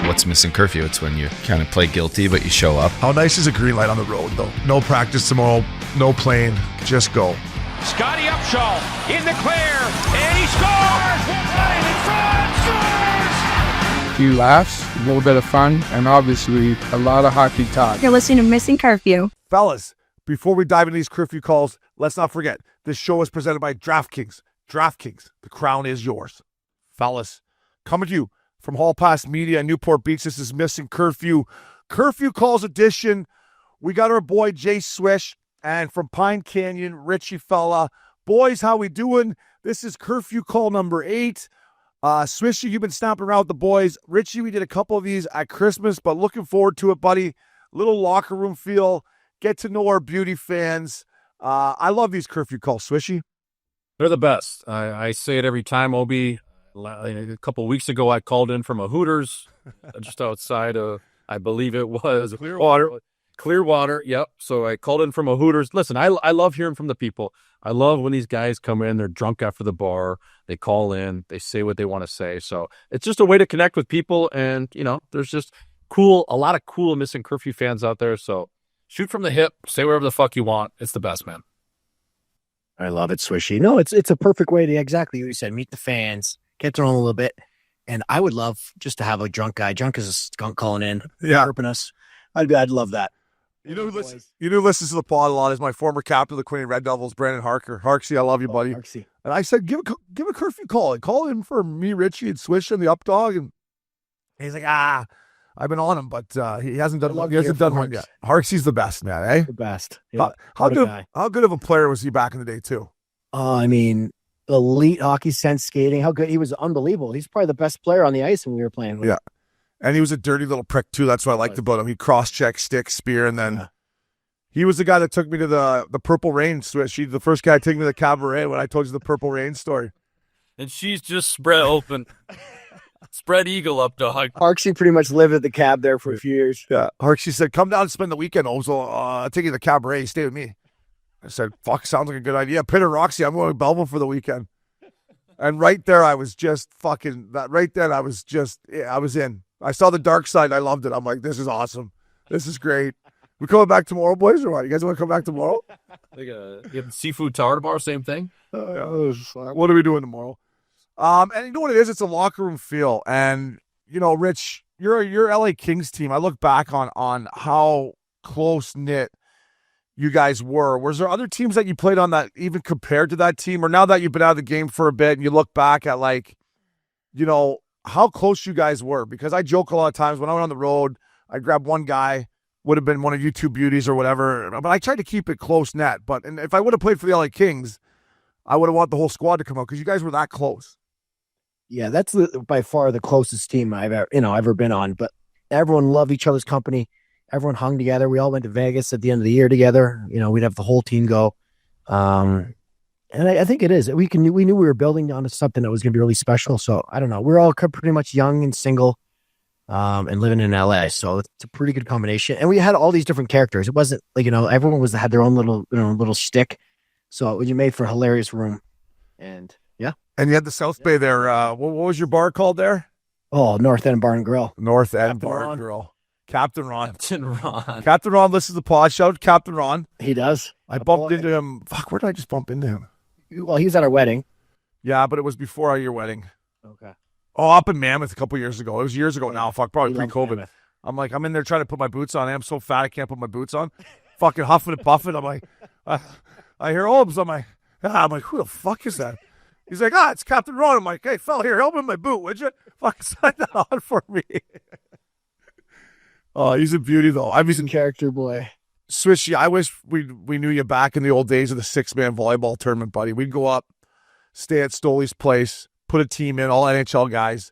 what's Missin Curfew? It's when you kind of play guilty, but you show up. How nice is a green light on the road, though? No practice tomorrow, no plane, just go. Scotty Upshaw in the clear, and he scores! Right in front, scores! A few laughs, a little bit of fun, and obviously a lot of hockey talk. You're listening to Missin Curfew. Fellas, before we dive into these curfew calls, let's not forget, this show is presented by DraftKings. DraftKings, the crown is yours. Fellas, coming to you from Hall Pass Media in Newport Beach, this is Missin Curfew. Curfew Calls edition. We got our boy Jay Swish, and from Pine Canyon, Richie fella. Boys, how we doing? This is Curfew Call number 8. Swishy, you've been stomping around with the boys. Richie, we did a couple of these at Christmas, but looking forward to it, buddy. Little locker room feel. Get to know our beauty fans. I love these curfew calls, Swishy. They're the best. I say it every time, Obi. A couple of weeks ago, I called in from a Hooters just outside of, I believe it was Clearwater. Yep. So I called in from a Hooters. Listen, I love hearing from the people. I love when these guys come in, they're drunk after the bar, they call in, they say what they want to say. So it's just a way to connect with people. And, you know, there's just a lot of cool Missin Curfew fans out there. So shoot from the hip, say whatever the fuck you want. It's the best, man. I love it, Swishy. No, it's a perfect way to exactly what you said. Meet the fans, get to know them a little bit. And I would love just to have a drunk guy. Drunk is a skunk calling in, chirping us. I'd love that. You know who listens to the pod a lot is my former captain of the Queen Red Devils, Brandon Harker. Harksy, I love you, buddy. Harksy. And I said, give a curfew call. Call in for me, Richie, and Swish and the Updog. And he's like, I've been on him, but he hasn't done one yet. Harksy's the best, man, eh? The best. Yeah. How good of a player was he back in the day, too? I mean, elite hockey sense, skating. How good. He was unbelievable. He's probably the best player on the ice when we were playing with him. Yeah. And he was a dirty little prick, too. That's what I liked about him. He cross-checked, stick, spear, and then he was the guy that took me to the Purple Rain Swish. He's the first guy to take me to the cabaret when I told you the Purple Rain story. And she's just spread open. Spread eagle up, dog. Harksy pretty much lived at the cab there for a few years. Yeah. Harksy said, come down and spend the weekend, Ozo. I'll take you to the cabaret. Stay with me. I said, fuck, sounds like a good idea. Peter Roxy, I'm going to Belleville for the weekend. And right there, I was just fucking, right then, I was in. I saw the dark side. I loved it. I'm like, this is awesome. This is great. We coming back tomorrow, boys, or what? You guys want to come back tomorrow? You have Seafood Tower tomorrow, same thing? What are we doing tomorrow? And you know what it is? It's a locker room feel. And, you know, Rich, your LA Kings team, I look back on how close-knit you guys were. Was there other teams that you played on that even compared to that team? Or now that you've been out of the game for a bit and you look back at, like, you know, how close you guys were? Because I joke a lot of times when I went on the road, I grabbed one guy, would have been one of you two beauties or whatever, but I tried to keep it close net. And if I would have played for the LA Kings, I would have wanted the whole squad to come out because you guys were that close. Yeah, that's by far the closest team I've ever been on. But everyone loved each other's company. Everyone hung together. We all went to Vegas at the end of the year together. You know, we'd have the whole team go. And I think it is. We knew we were building on something that was going to be really special. So I don't know. We're all pretty much young and single, and living in LA. So it's a pretty good combination. And we had all these different characters. It wasn't like, you know, everyone had their own little shtick. So you made for a hilarious room. And yeah. And you had the South Bay there. What was your bar called there? Oh, North End Bar and Grill. North End Captain Bar Ron. and Grill. Captain Ron. Captain Ron listens to the pod. Shout out to Captain Ron. He does. I bumped into him. Fuck, where did I just bump into him? Well, he was at our wedding. Yeah, but it was before your wedding. Okay. Oh, up in Mammoth a couple years ago. It was years ago now. Fuck, probably We love pre-COVID. Mammoth. I'm like, I'm in there trying to put my boots on. I'm so fat I can't put my boots on. Fucking huffing and puffing. I'm like, I hear Obes. I'm like, who the fuck is that? He's like, it's Captain Ron. I'm like, hey, fell here, help me with my boot, would you? Fucking sign that on for me. Oh, he's a beauty, though. He's a character boy. Swishy, I wish we knew you back in the old days of the 6-man volleyball tournament, buddy. We'd go up, stay at Stoley's place, put a team in, all NHL guys,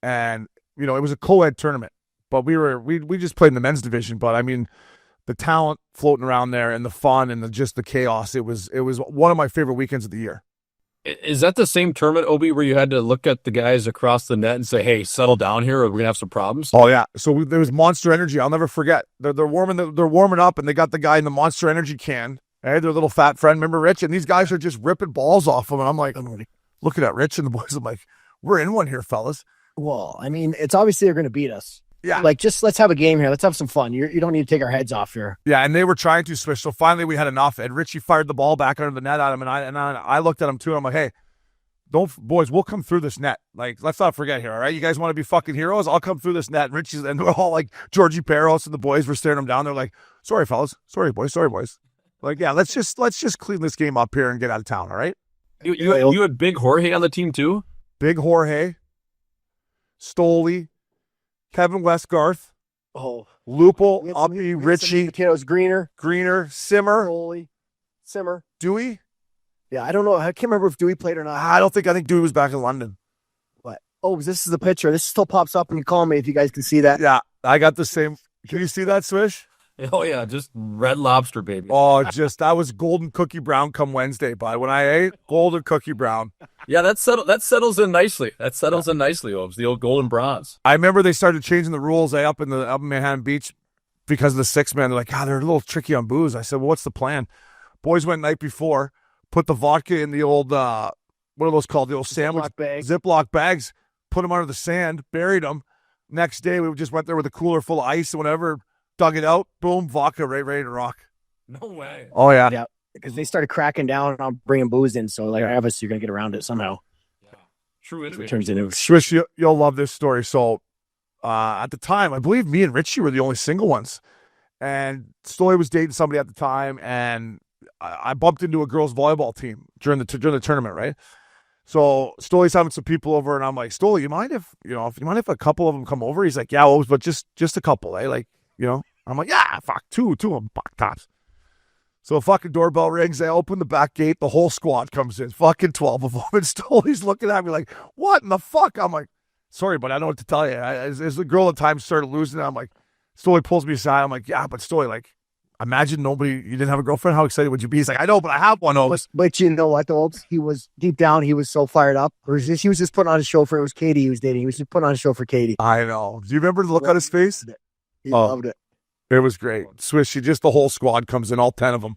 and, you know, it was a co-ed tournament, but we just played in the men's division, but, I mean, the talent floating around there and the fun and just the chaos, it was one of my favorite weekends of the year. Is that the same tournament, Obi, where you had to look at the guys across the net and say, hey, settle down here or we're going to have some problems? Oh, yeah. So there was Monster Energy. I'll never forget. They're warming up, and they got the guy in the Monster Energy can. Hey, their little fat friend, remember Rich? And these guys are just ripping balls off him. And I'm like, looking at Rich and the boys. I'm like, we're in one here, fellas. Well, I mean, it's obviously they're going to beat us. Yeah. Like, just let's have a game here. Let's have some fun. You don't need to take our heads off here. Yeah, and they were trying to switch. So finally we had enough. And Richie fired the ball back under the net at him. And I looked at him too. And I'm like, hey, boys, we'll come through this net. Like, let's not forget here, all right? You guys want to be fucking heroes? I'll come through this net. And we're all like, Georgie Peros and the boys were staring him down. They're like, sorry, fellas. Sorry, boys. Like, yeah, let's just clean this game up here and get out of town, all right? You had Big Jorge on the team too? Big Jorge, Stoley, Kevin Westgarth, Lupo, Uppy, Richie, Potatoes, Greener, Simmer, Simmer, Dewey. Yeah, I don't know. I can't remember if Dewey played or not. I think Dewey was back in London. What? Oh, this is the picture. This still pops up when you call me if you guys can see that. Yeah, I got the same. Can you see that, Swish? Oh, yeah, just Red Lobster, baby. Oh, that was golden cookie brown come Wednesday, bud. When I ate golden cookie brown. Yeah, that settles in nicely. Obes, the old golden bronze. I remember they started changing the rules up in Manhattan Beach because of the 6-man. They're like, they're a little tricky on booze. I said, well, what's the plan? Boys went night before, put the vodka in the old, what are those called? The old sandwich Ziploc bags, put them under the sand, buried them. Next day, we just went there with a cooler full of ice and whatever, dug it out, boom, vodka, ready to rock. No way. Oh, yeah. Yeah, because they started cracking down on bringing booze in. So, like, obviously, you're going to get around it somehow. Yeah. True. It turns into Swish, you'll love this story. So, at the time, I believe me and Richie were the only single ones. And Stoley was dating somebody at the time, and I bumped into a girls' volleyball team during the tournament, right? So Stoley's having some people over, and I'm like, Stoley, you mind if a couple of them come over? He's like, yeah, well, but just a couple, eh? Like, I'm like, yeah, fuck, two of them, fuck, tops. So a fucking doorbell rings. I open the back gate. The whole squad comes in, fucking 12 of them. And Stoley's looking at me like, what in the fuck? I'm like, sorry, but I don't know what to tell you. As the girl at times started losing it, I'm like, Stoley pulls me aside. I'm like, yeah, but Stoley, like, imagine you didn't have a girlfriend. How excited would you be? He's like, I know, but I have one. But you know what, Olds? He was deep down. He was so fired up. He was just putting on a show for. It was Katie he was dating. He was just putting on a show for Katie. I know. Do you remember the look on his face? He loved it. It was great. Swishy, just the whole squad comes in, all 10 of them,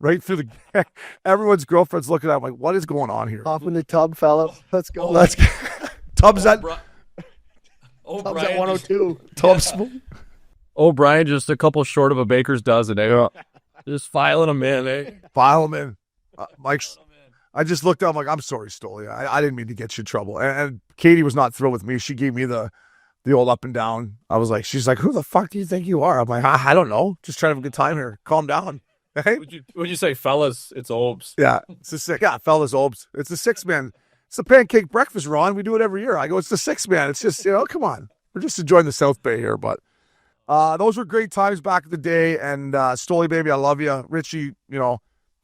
right through the. Everyone's girlfriend's looking at him like, what is going on here? Off in the tub, fella. Let's go. Tubbs at. Tubbs at 102. Tubbs. O'Brien just a couple short of a baker's dozen, eh? Just filing them in, eh? File them in. Mike, I just looked up. I'm like, I'm sorry, Stoley. I didn't mean to get you in trouble. And Katie was not thrilled with me. She gave me the old up and down. She's like, who the fuck do you think you are? I'm like, I don't know. Just trying to have a good time here. Calm down. Hey? Would you say, fellas, it's Obes? Yeah, fellas, Obes. It's the 6-man. It's the pancake breakfast, Ron. We do it every year. I go, it's the 6-man. It's just, come on. We're just enjoying the South Bay here, but those were great times back in the day. And Stoley, baby, I love you. Richie,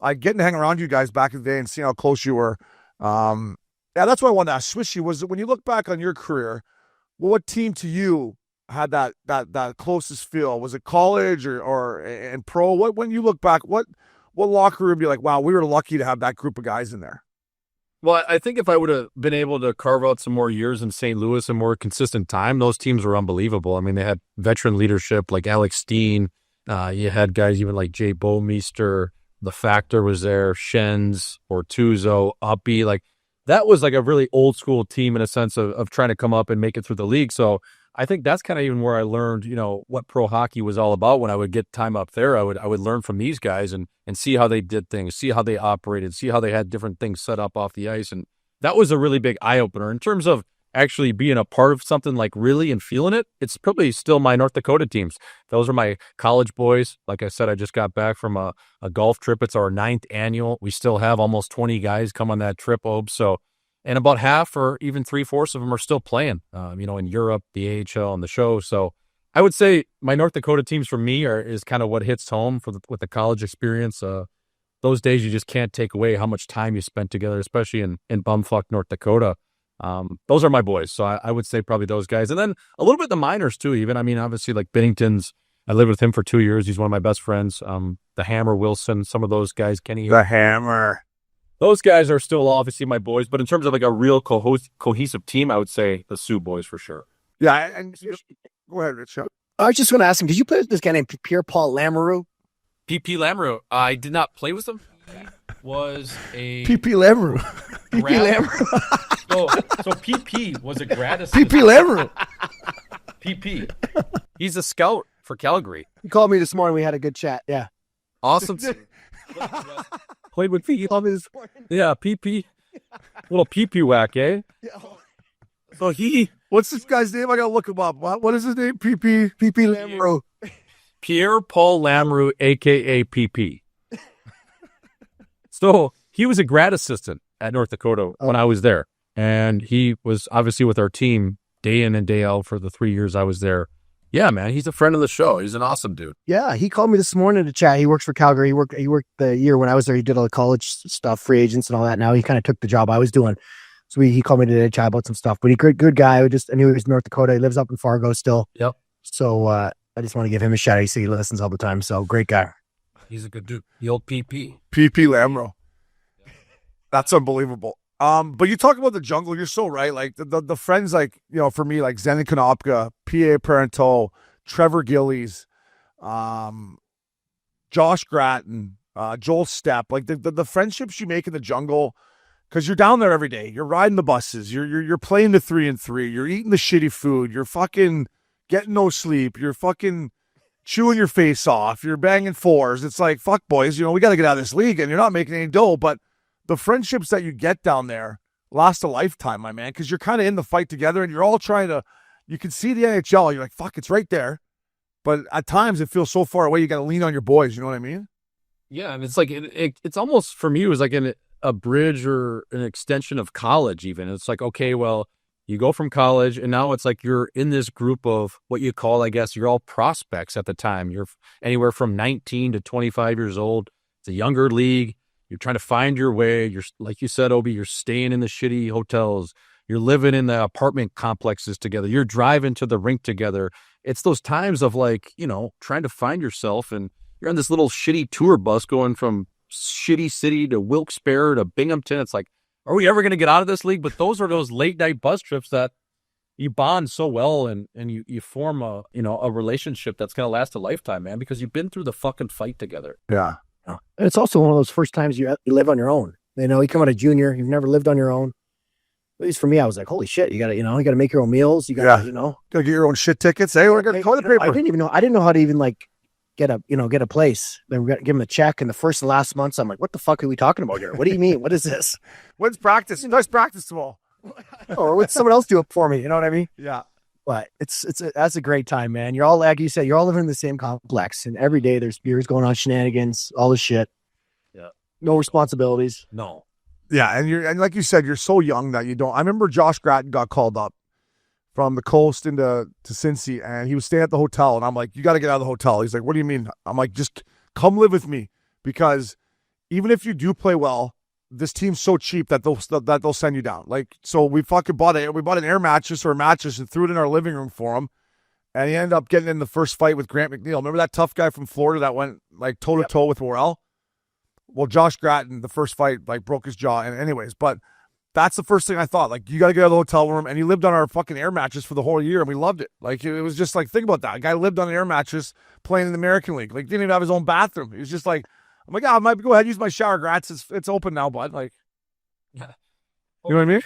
I getting to hang around you guys back in the day and see how close you were. Yeah, that's what I wanted to ask. Swishy, was when you look back on your career, what team to you had that closest feel? Was it college or and pro? When you look back, what locker room be like, wow, we were lucky to have that group of guys in there? Well, I think if I would have been able to carve out some more years in St. Louis and more consistent time, those teams were unbelievable. I mean, they had veteran leadership like Alex Steen. You had guys even like Jay Bowmeister. The Factor was there. Shens, Ortuzzo, Uppy. Like, that was like a really old school team in a sense of trying to come up and make it through the league. So I think that's kind of even where I learned, what pro hockey was all about. When I would get time up there, I would learn from these guys and see how they did things, see how they operated, see how they had different things set up off the ice. And that was a really big eye opener in terms of actually being a part of something, like really and feeling it. It's probably still my North Dakota teams. Those are my college boys. Like I said, I just got back from a golf trip. It's our 9th annual. We still have almost 20 guys come on that trip, Obes. So, and about half or even 3/4 of them are still playing, in Europe, the AHL, and the show. So I would say my North Dakota teams for me is kind of what hits home with the college experience. Those days you just can't take away how much time you spent together, especially in bumfuck North Dakota. Those are my boys. So I would say probably those guys. And then a little bit the minors too, even. I mean, obviously like Binnington's, I lived with him for 2 years. He's one of my best friends. The Hammer Wilson, some of those guys, Kenny. The Hammer. Those guys are still obviously my boys, but in terms of like a real cohesive team, I would say the Sioux boys for sure. Yeah, and go ahead, Rich. I was just going to ask him, did you play with this guy named Pierre-Paul Lamoureux? PP Lamoureux. I did not play with him. Was a PP Lamoureux. PP Lamoureux. So PP was a grad assistant. PP Lamoureux. PP. He's a scout for Calgary. He called me this morning. We had a good chat. Yeah. Awesome. Played with He feet. called me this morning. Yeah, PP. Little PP whack, eh? So What's this guy's name? I gotta look him up. What is his name? PP Lamro. Pierre Paul Lamroux, a.k.a. PP. So he was a grad assistant at North Dakota when I was there. And he was obviously with our team day in and day out for the 3 years I was there. Yeah, man, he's a friend of the show. He's an awesome dude. Yeah, he called me this morning to chat. He works for Calgary. He worked the year when I was there. He did all the college stuff, free agents and all that. Now he kind of took the job I was doing. So he called me today to chat about some stuff. But good guy. I knew he was in North Dakota. He lives up in Fargo still. Yep. So I just want to give him a shout out. He listens all the time. So great guy. He's a good dude. The old PP. Lamro. That's unbelievable. But you talk about the jungle, you're so right. Like the friends, like, you know, for me, like Zenon Konopka, P.A. Parenteau, Trevor Gillies, Josh Gratton, Joel Stepp, like the friendships you make in the jungle, because you're down there every day. You're riding the buses. You're playing the 3-and-3. You're eating the shitty food. You're fucking getting no sleep. You're fucking chewing your face off. You're banging fours. It's like, fuck, boys, you know, we got to get out of this league, and you're not making any dough, but the friendships that you get down there last a lifetime, my man, because you're kind of in the fight together and you're all trying to, you can see the NHL. You're like, fuck, it's right there. But at times it feels so far away, you got to lean on your boys. You know what I mean? Yeah, and it's like, it's almost, for me, it was like a bridge or an extension of college even. It's like, okay, well, you go from college and now it's like you're in this group of what you call, I guess, you're all prospects at the time. You're anywhere from 19 to 25 years old. It's a younger league. You're trying to find your way. You're, like you said, Obi, you're staying in the shitty hotels. You're living in the apartment complexes together. You're driving to the rink together. It's those times of, like, you know, trying to find yourself, and you're on this little shitty tour bus going from shitty city to Wilkes-Barre to Binghamton. It's like, are we ever going to get out of this league? But those are those late night bus trips that you bond so well, and you form a relationship that's going to last a lifetime, man, because you've been through the fucking fight together. Yeah. And it's also one of those first times you live on your own. You know, you come out of junior, you've never lived on your own. At least for me, I was like, holy shit, you gotta make your own meals. You gotta, gotta get your own shit tickets. Hey, we're gonna toilet paper. I didn't know how to even like get a place. Then we got to give them a check. And the first and last months, I'm like, what the fuck are we talking about here? What do you mean? What is this? When's practice? Nice practice tomorrow. Or would someone else do it for me? You know what I mean? Yeah. But that's a great time, man. You're all, like you said, you're all living in the same complex, and every day there's beers going on, shenanigans, all this shit. Yeah. No responsibilities. No. Yeah, and like you said, you're so young that you don't. I remember Josh Gratton got called up from the coast to Cincy, and he was staying at the hotel, and I'm like, you got to get out of the hotel. He's like, what do you mean? I'm like, just come live with me, because even if you do play well, this team's so cheap that they'll send you down. Like, so we fucking bought an air mattress or a mattress and threw it in our living room for him, and he ended up getting in the first fight with Grant McNeil. Remember that tough guy from Florida that went like toe to toe with Worrell? Well, Josh Gratton, the first fight, like, broke his jaw. And anyways, but that's the first thing I thought. Like, you got to get out of the hotel room. And he lived on our fucking air mattress for the whole year, and we loved it. Like, it was just like, think about that. A guy lived on an air mattress playing in the American League. Like, didn't even have his own bathroom. He was just like, I'm like, I might go ahead and use my shower. Grats, it's open now, bud. Like, yeah. You know what I mean?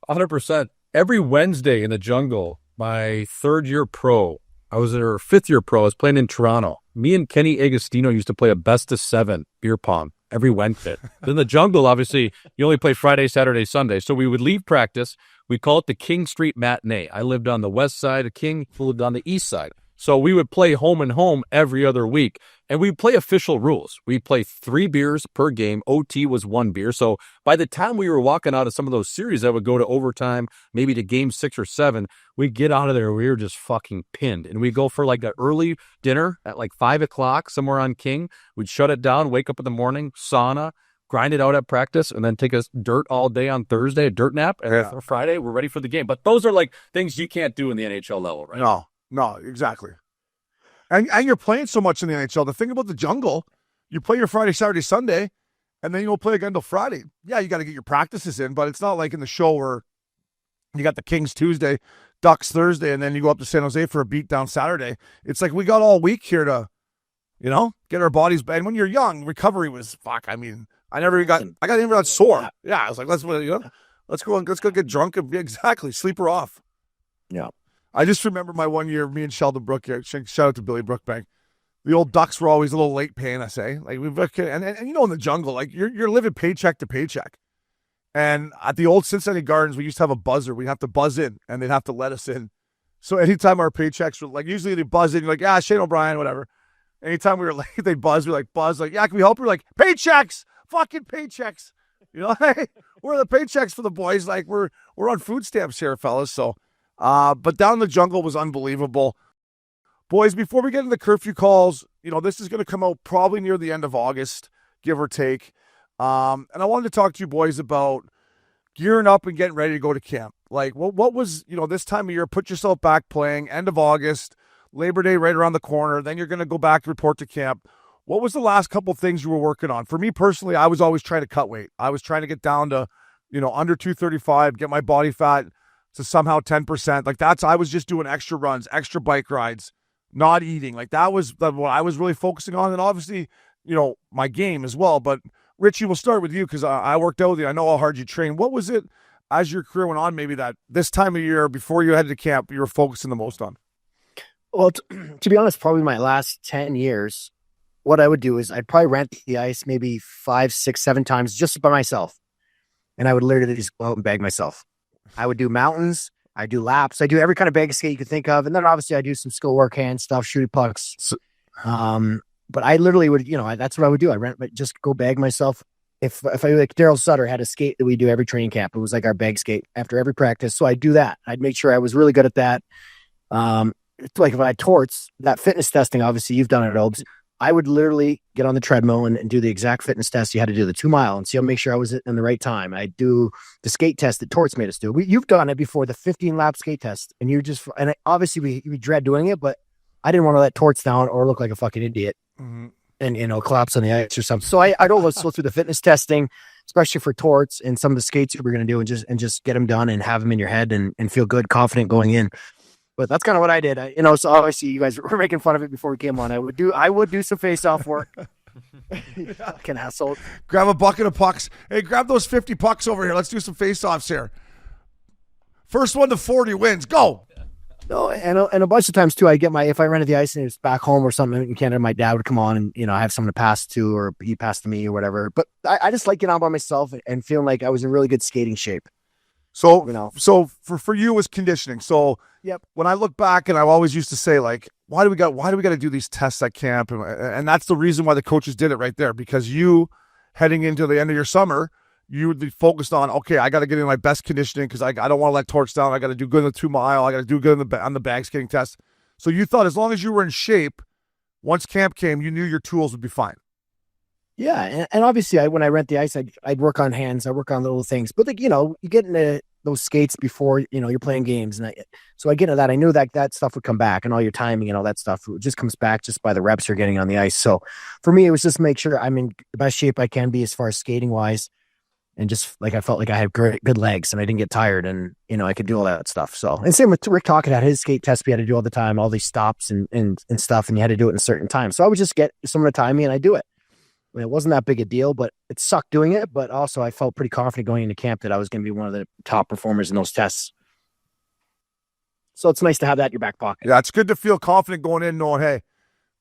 100%. Every Wednesday in the jungle, my third year pro, I was our fifth year pro. I was playing in Toronto. Me and Kenny Agostino used to play a best of 7 beer pong every Wednesday. Then the jungle, obviously, you only play Friday, Saturday, Sunday. So we would leave practice. We call it the King Street Matinee. I lived on the west side of King, he lived on the east side. So we would play home and home every other week. And we play official rules. We play 3 beers per game. OT was 1 beer. So by the time we were walking out of some of those series that would go to overtime, maybe to game 6 or 7, we'd get out of there. We were just fucking pinned. And we'd go for like an early dinner at like 5 o'clock somewhere on King. We'd shut it down, wake up in the morning, sauna, grind it out at practice, and then take us dirt all day on Thursday, a dirt nap. And for Friday, we're ready for the game. But those are like things you can't do in the NHL level, right? No, exactly. And you're playing so much in the NHL. The thing about the jungle, you play your Friday, Saturday, Sunday, and then you don't play again until Friday. Yeah, you got to get your practices in, but it's not like in the show where you got the Kings Tuesday, Ducks Thursday, and then you go up to San Jose for a beatdown Saturday. It's like we got all week here to, get our bodies back. And when you're young, recovery was fuck. I mean, I never got sore. Yeah, I was like, let's go get drunk and exactly sleep her off. Yeah. I just remember my one year, me and Sheldon Brook, shout out to Billy Brookbank. The old Ducks were always a little late paying us, eh? Like and you know, in the jungle, like you're living paycheck to paycheck. And at the old Cincinnati Gardens, we used to have a buzzer. We'd have to buzz in, and they'd have to let us in. So anytime our paychecks were like, usually they buzz in, you're like, Shane O'Brien, whatever. Anytime we were late, they'd buzz. We're like, yeah, can we help you? We're like, paychecks, fucking paychecks. You know, hey, where are the paychecks for the boys? Like we're on food stamps here, fellas. So, but down in the jungle was unbelievable. Boys, before we get into the curfew calls, you know, this is going to come out probably near the end of August, give or take. And I wanted to talk to you boys about gearing up and getting ready to go to camp. Like, what was, you know, this time of year, put yourself back playing, end of August, Labor Day right around the corner, then you're going to go back to report to camp. What was the last couple of things you were working on? For me personally, I was always trying to cut weight. I was trying to get down to, you know, under 235, get my body fat to somehow 10%. Like I was just doing extra runs, extra bike rides, not eating. Like that was what I was really focusing on. And obviously, you know, my game as well. But Richie, we'll start with you because I worked out with you. I know how hard you train. What was it as your career went on, maybe that this time of year before you headed to camp, you were focusing the most on? Well, to be honest, probably my last 10 years, what I would do is I'd probably rent the ice maybe 5, 6, 7 times just by myself. And I would literally just go out and bag myself. I would do mountains. I do laps. I do every kind of bag skate you could think of. And then obviously I do some skill work, hand stuff, shooting pucks. But I literally would, you know, that's what I would do. I rent, but just go bag myself. If I like Daryl Sutter had a skate that we do every training camp. It was like our bag skate after every practice. So I'd do that. I'd make sure I was really good at that. Like if I had torts, that fitness testing, obviously you've done it, Obes. I would literally get on the treadmill and do the exact fitness test you had to do, the 2 mile, and see, I'll make sure I was in the right time. I do the skate test that Torts made us do. You've done it before, the 15 lap skate test, and obviously we dread doing it, but I didn't want to let Torts down or look like a fucking idiot and, you know, collapse on the ice or something. So I'd always go through the fitness testing, especially for Torts and some of the skates we're going to do, and just get them done and have them in your head and feel good, confident going in. But that's kind of what I did. You know, so obviously you guys were making fun of it before we came on. I would do some face-off work. Fucking asshole. Grab a bucket of pucks. Hey, grab those 50 pucks over here. Let's do some face-offs here. First one to 40 wins. Go. No, and a bunch of times too, if I rented the ice and it was back home or something in Canada, my dad would come on and, you know, I have someone to pass to, or he passed to me or whatever. But I just like getting out by myself and feeling like I was in really good skating shape. So, you know, so for you it was conditioning. So yep. When I look back, and I always used to say, like, why do we got to do these tests at camp? And that's the reason why the coaches did it right there, because you, heading into the end of your summer, you would be focused on, okay, I got to get in my best conditioning because I don't want to let Torch down. I got to do good in the 2 mile. I got to do good on the bag skating test. So you thought as long as you were in shape, once camp came, you knew your tools would be fine. Yeah, and obviously, when I rent the ice, I'd work on hands, I work on little things. But like, you know, you get into those skates before, you know, you're playing games, and so I get into that. I knew that stuff would come back, and all your timing and all that stuff, it just comes back just by the reps you're getting on the ice. So for me, it was just make sure I'm in the best shape I can be as far as skating wise, and just like I felt like I had good legs, and I didn't get tired, and you know I could do all that stuff. So, and same with Rick Talkett had his skate test we had to do all the time, all these stops and stuff, and you had to do it in a certain time. So I would just get someone to time me, and I do it. I mean, it wasn't that big a deal, but it sucked doing it. But also, I felt pretty confident going into camp that I was going to be one of the top performers in those tests. So it's nice to have that in your back pocket. Yeah, it's good to feel confident going in, knowing, hey,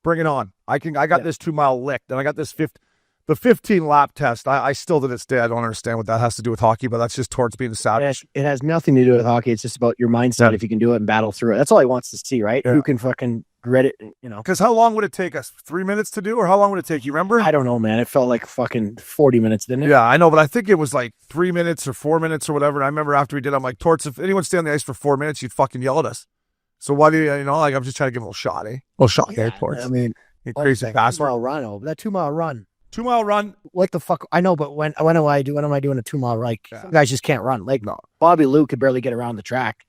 bring it on. I got this 2 mile licked, and I got this 15 lap test. I still to this day, I don't understand what that has to do with hockey, but that's just towards being a savage. It has nothing to do with hockey. It's just about your mindset. If you can do it and battle through it, that's all he wants to see, right? Yeah. Who can fucking read it, you know? Because how long would it take us? 3 minutes to do, or how long would it take? You remember? I don't know, man. It felt like fucking 40 minutes, didn't it? Yeah, I know, but I think it was like 3 minutes or 4 minutes or whatever. And I remember after we did, I'm like, Torts, if anyone stay on the ice for 4 minutes, you'd fucking yell at us. So why do you know, like, I'm just trying to give him a little shot, eh? Little shot there, Torts. I mean, crazy fast. 2 mile run, that 2 mile run. 2 mile run. What the fuck? I know, but when am I doing a 2 mile run? Like, some guys just can't run. Like, no. Bobby Lou could barely get around the track.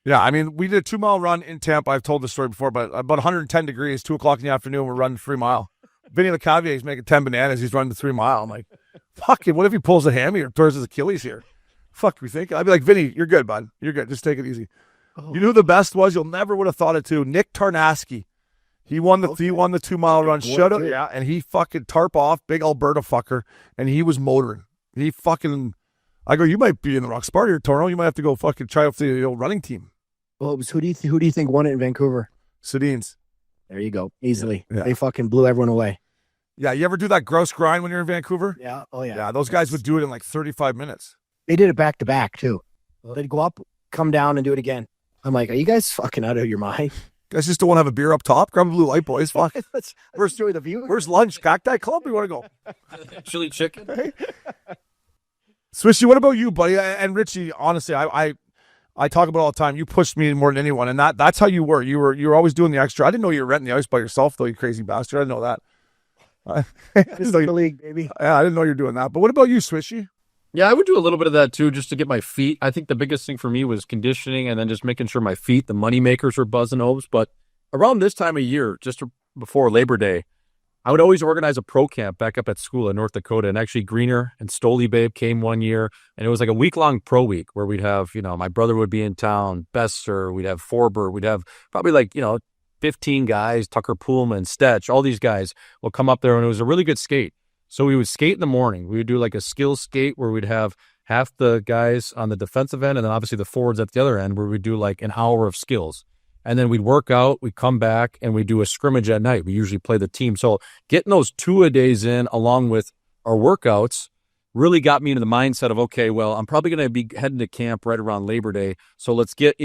Yeah, I mean, we did a 2 mile run in Tampa. I've told this story before, but about 110 degrees, 2 o'clock in the afternoon, we're running 3 mile. Vinny LeCavier is making 10 bananas. He's running the 3 mile. I'm like, fuck it. What if he pulls a hammy or tears his Achilles here? Fuck, we think? I'd be like, Vinny, you're good, bud. You're good. Just take it easy. Oh. You know who the best was? You'll never would have thought it too. Nick Tarnasky. He won the 2 mile run. Shut up. Yeah, and he fucking tarp off, big Alberta fucker, and he was motoring. He fucking, I go, you might be in the wrong spot here, Torno. You might have to go fucking try out the running team. Well, it was, who do you think won it in Vancouver? Sedines. There you go. Easily. Yeah. They fucking blew everyone away. Yeah, you ever do that gross grind when you're in Vancouver? Yeah. Oh, yeah. Yeah, those guys would do it in like 35 minutes. They did it back to back, too. They'd go up, come down, and do it again. I'm like, are you guys fucking out of your mind? Guys just don't want to have a beer up top? Grab a blue light, boys. Fuck. let's enjoy the view. Where's lunch? Cacti Club? We want to go. Chili chicken. Swishy, what about you, buddy? And Richie, honestly, I talk about it all the time. You pushed me more than anyone, and that's how you were. You were always doing the extra. I didn't know you were renting the ice by yourself, though, you crazy bastard. I didn't know that. This is the league, baby. Yeah, I didn't know you were doing that. But what about you, Swishy? Yeah, I would do a little bit of that too, just to get my feet. I think the biggest thing for me was conditioning and then just making sure my feet, the money makers, were buzzing ovs. But around this time of year, just before Labor Day, I would always organize a pro camp back up at school in North Dakota. And actually, Greener and Stoli Babe came one year. And it was like a week-long pro week where we'd have, my brother would be in town, Besser, we'd have Forber, we'd have probably 15 guys, Tucker Poolman, Stetch, all these guys will come up there. And it was a really good skate. So we would skate in the morning. We would do like a skill skate where we'd have half the guys on the defensive end and then obviously the forwards at the other end where we'd do like an hour of skills. And then we'd work out, we'd come back, and we'd do a scrimmage at night. We usually play the team. So getting those 2-a-days in along with our workouts really got me into the mindset of, okay, well, I'm probably going to be heading to camp right around Labor Day. So let's get,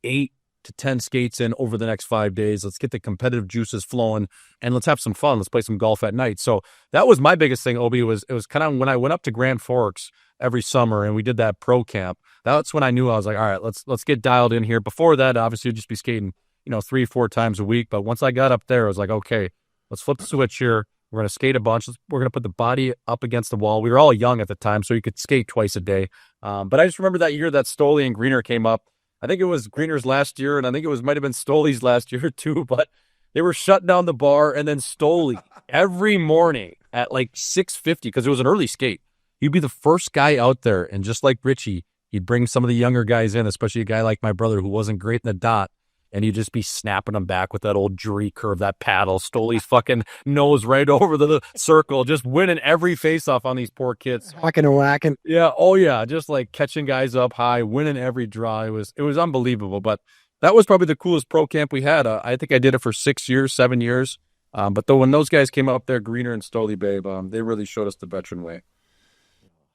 8 to 10 skates in over the next 5 days. Let's get the competitive juices flowing and let's have some fun. Let's play some golf at night. So that was my biggest thing, Obi, it was kind of when I went up to Grand Forks every summer and we did that pro camp. That's when I knew I was like, all right, let's get dialed in here. Before that, obviously you'd just be skating, 3-4 times a week. But once I got up there, I was like, okay, let's flip the switch here. We're going to skate a bunch. We're going to put the body up against the wall. We were all young at the time, so you could skate twice a day. But I just remember that year that Stoli and Greener came up. I think it was Greener's last year, and I think it might have been Stoli's last year too, but they were shutting down the bar, and then Stoli, every morning at like 6:50, because it was an early skate, he'd be the first guy out there, and just like Richie, he'd bring some of the younger guys in, especially a guy like my brother who wasn't great in the dot, and he'd just be snapping them back with that old Drury curve, that paddle. Stoli's fucking nose right over the circle, just winning every face-off on these poor kids. Whacking and whacking. Yeah, oh yeah, just like catching guys up high, winning every draw. It was unbelievable, but that was probably the coolest pro camp we had. I think I did it for 6 years, 7 years. But though when those guys came up there, Greener and Stoli Babe, they really showed us the veteran way.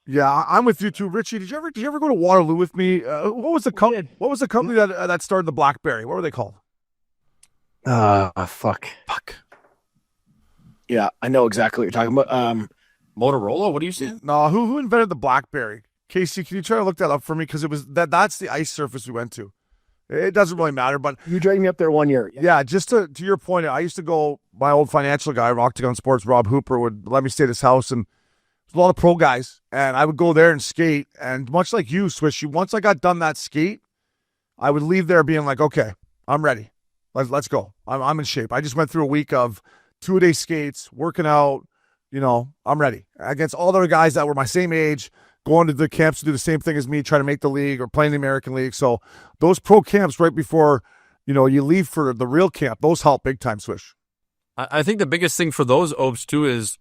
Yeah, I'm with you too, Richie. Did you ever go to Waterloo with me? What was the company that started the BlackBerry? What were they called? Fuck. Yeah, I know exactly what you're talking about. Motorola, what do you say? No, who invented the BlackBerry? Casey, can you try to look that up for me? Because it was that's the ice surface we went to. It doesn't really matter, but You dragged me up there one year. yeah, just to your point, I used to go. My old financial guy, Octagon Sports, Rob Hooper, would let me stay at his house, and there's a lot of pro guys, and I would go there and skate. And much like you, Swishy, once I got done that skate, I would leave there being like, okay, I'm ready. Let's go. I'm in shape. I just went through a week of 2-a-day skates, working out. I'm ready against all the other guys that were my same age, going to the camps to do the same thing as me, trying to make the league or playing the American League. So those pro camps right before, you leave for the real camp, those help big time, Swish. I think the biggest thing for those Obes too is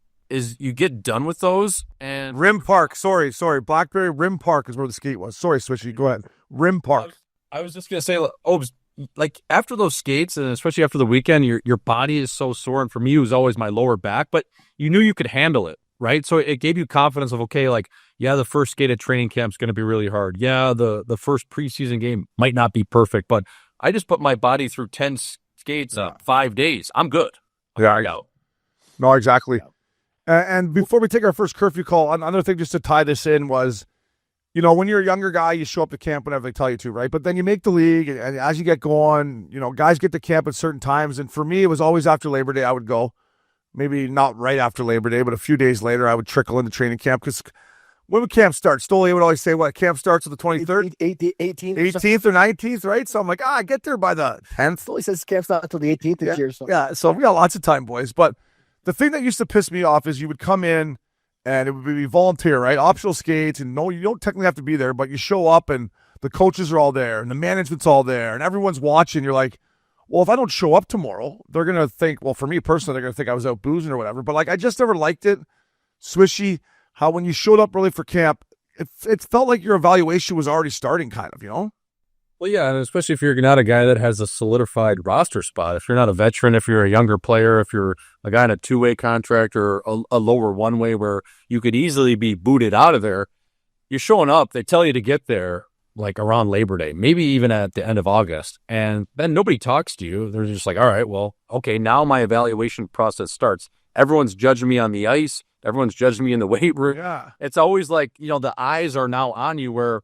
you get done with those and Rim Park. Sorry. Blackberry Rim Park is where the skate was. Sorry, Swishy. Go ahead. Rim Park. I was just going to say, Obes, like after those skates and especially after the weekend, your body is so sore. And for me, it was always my lower back, but you knew you could handle it, right? So it gave you confidence of, okay, like, yeah, the first skate at training camp is going to be really hard. Yeah, the first preseason game might not be perfect, but I just put my body through 10 skates 5 days. I'm good. Yeah. No, exactly. And before we take our first curfew call, another thing just to tie this in was, when you're a younger guy, you show up to camp whenever they tell you to, right? But then you make the league, and as you get going, guys get to camp at certain times. And for me, it was always after Labor Day I would go. Maybe not right after Labor Day, but a few days later I would trickle into training camp because when would camp start? Stoli would always say, what, camp starts on the 23rd? 18th or 19th, right? So I'm like, I get there by the 10th. Stoli says camp's not until the 18th this year. So. Yeah, so we got lots of time, boys. But the thing that used to piss me off is you would come in and it would be volunteer, right? Optional skates, and no, you don't technically have to be there, but you show up and the coaches are all there and the management's all there and everyone's watching. You're like, well, if I don't show up tomorrow, they're going to think, well, for me personally, they're going to think I was out boozing or whatever. But like, I just never liked it. Swishy, how when you showed up early for camp, it felt like your evaluation was already starting kind of, Well, yeah, and especially if you're not a guy that has a solidified roster spot. If you're not a veteran, if you're a younger player, if you're a guy in a two-way contract or a lower one-way where you could easily be booted out of there, you're showing up. They tell you to get there like around Labor Day, maybe even at the end of August, and then nobody talks to you. They're just like, all right, well, okay, now my evaluation process starts. Everyone's judging me on the ice. Everyone's judging me in the weight room. Yeah. It's always like, the eyes are now on you where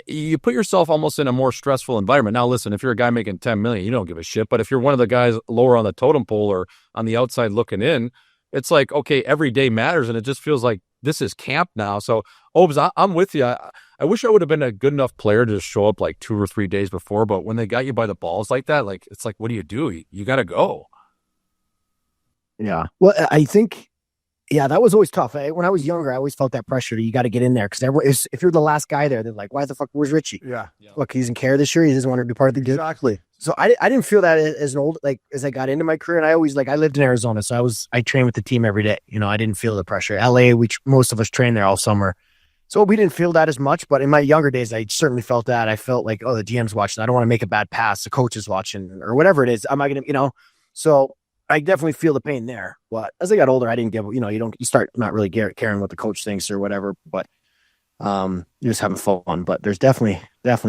you put yourself almost in a more stressful environment. Now, listen, if you're a guy making $10 million, you don't give a shit. But if you're one of the guys lower on the totem pole or on the outside looking in, it's like, okay, every day matters. And it just feels like this is camp now. So, Obes, I'm with you. I wish I would have been a good enough player to just show up like 2 or 3 days before. But when they got you by the balls like that, like, it's like, what do? You got to go. Yeah. Well, I think, that was always tough. When I was younger, I always felt that pressure. You got to get in there because if you're the last guy there, they're like, "Why the fuck? Where's Richie? Yeah. Look, he's in care this year. He doesn't want to be part of the group." Exactly. So I didn't feel that as an old as I got into my career, and I always I lived in Arizona, so I trained with the team every day. I didn't feel the pressure. LA, most of us trained there all summer, so we didn't feel that as much. But in my younger days, I certainly felt that. I felt like, oh, the GM's watching. I don't want to make a bad pass. The coach is watching, or whatever it is. Am I gonna, So I definitely feel the pain there. But as I got older, I didn't give, you start not really caring what the coach thinks or whatever, but you're just having fun. But there's definitely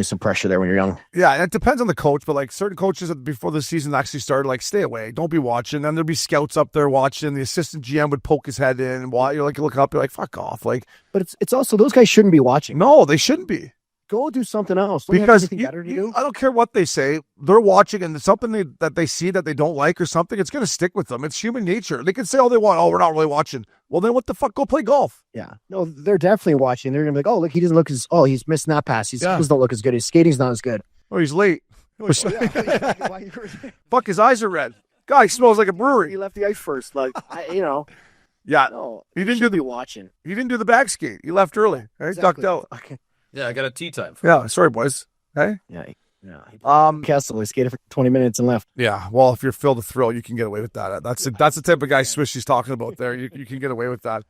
some pressure there when you're young. Yeah, and it depends on the coach, but like certain coaches before the season actually started, like, stay away, don't be watching. Then there'd be scouts up there watching. The assistant GM would poke his head in, and while you're like, you look up, you're like, fuck off. Like, but it's also, those guys shouldn't be watching. No, they shouldn't be. Go do something else. Because better to do? I don't care what they say. They're watching, and something that they see that they don't like or something, it's going to stick with them. It's human nature. They can say all they want. Oh, we're not really watching. Well, then what the fuck? Go play golf. Yeah. No, they're definitely watching. They're going to be like, oh, look, he doesn't look he's missing that pass. His skills don't look as good. His skating's not as good. Oh, he's late. Yeah. Fuck, his eyes are red. Guy smells like a brewery. He left the ice first. Like, Yeah. No, He didn't be watching. He didn't do the back skate. He left early. Right? Exactly. Ducked out. Okay. Yeah, I got a tea time. Yeah, sorry, boys. Hey? Yeah. Kessel, he skated for 20 minutes and left. Yeah, well, if you're Phil the Thrill, you can get away with that. That's the type of guy Swishy's talking about there. You can get away with that.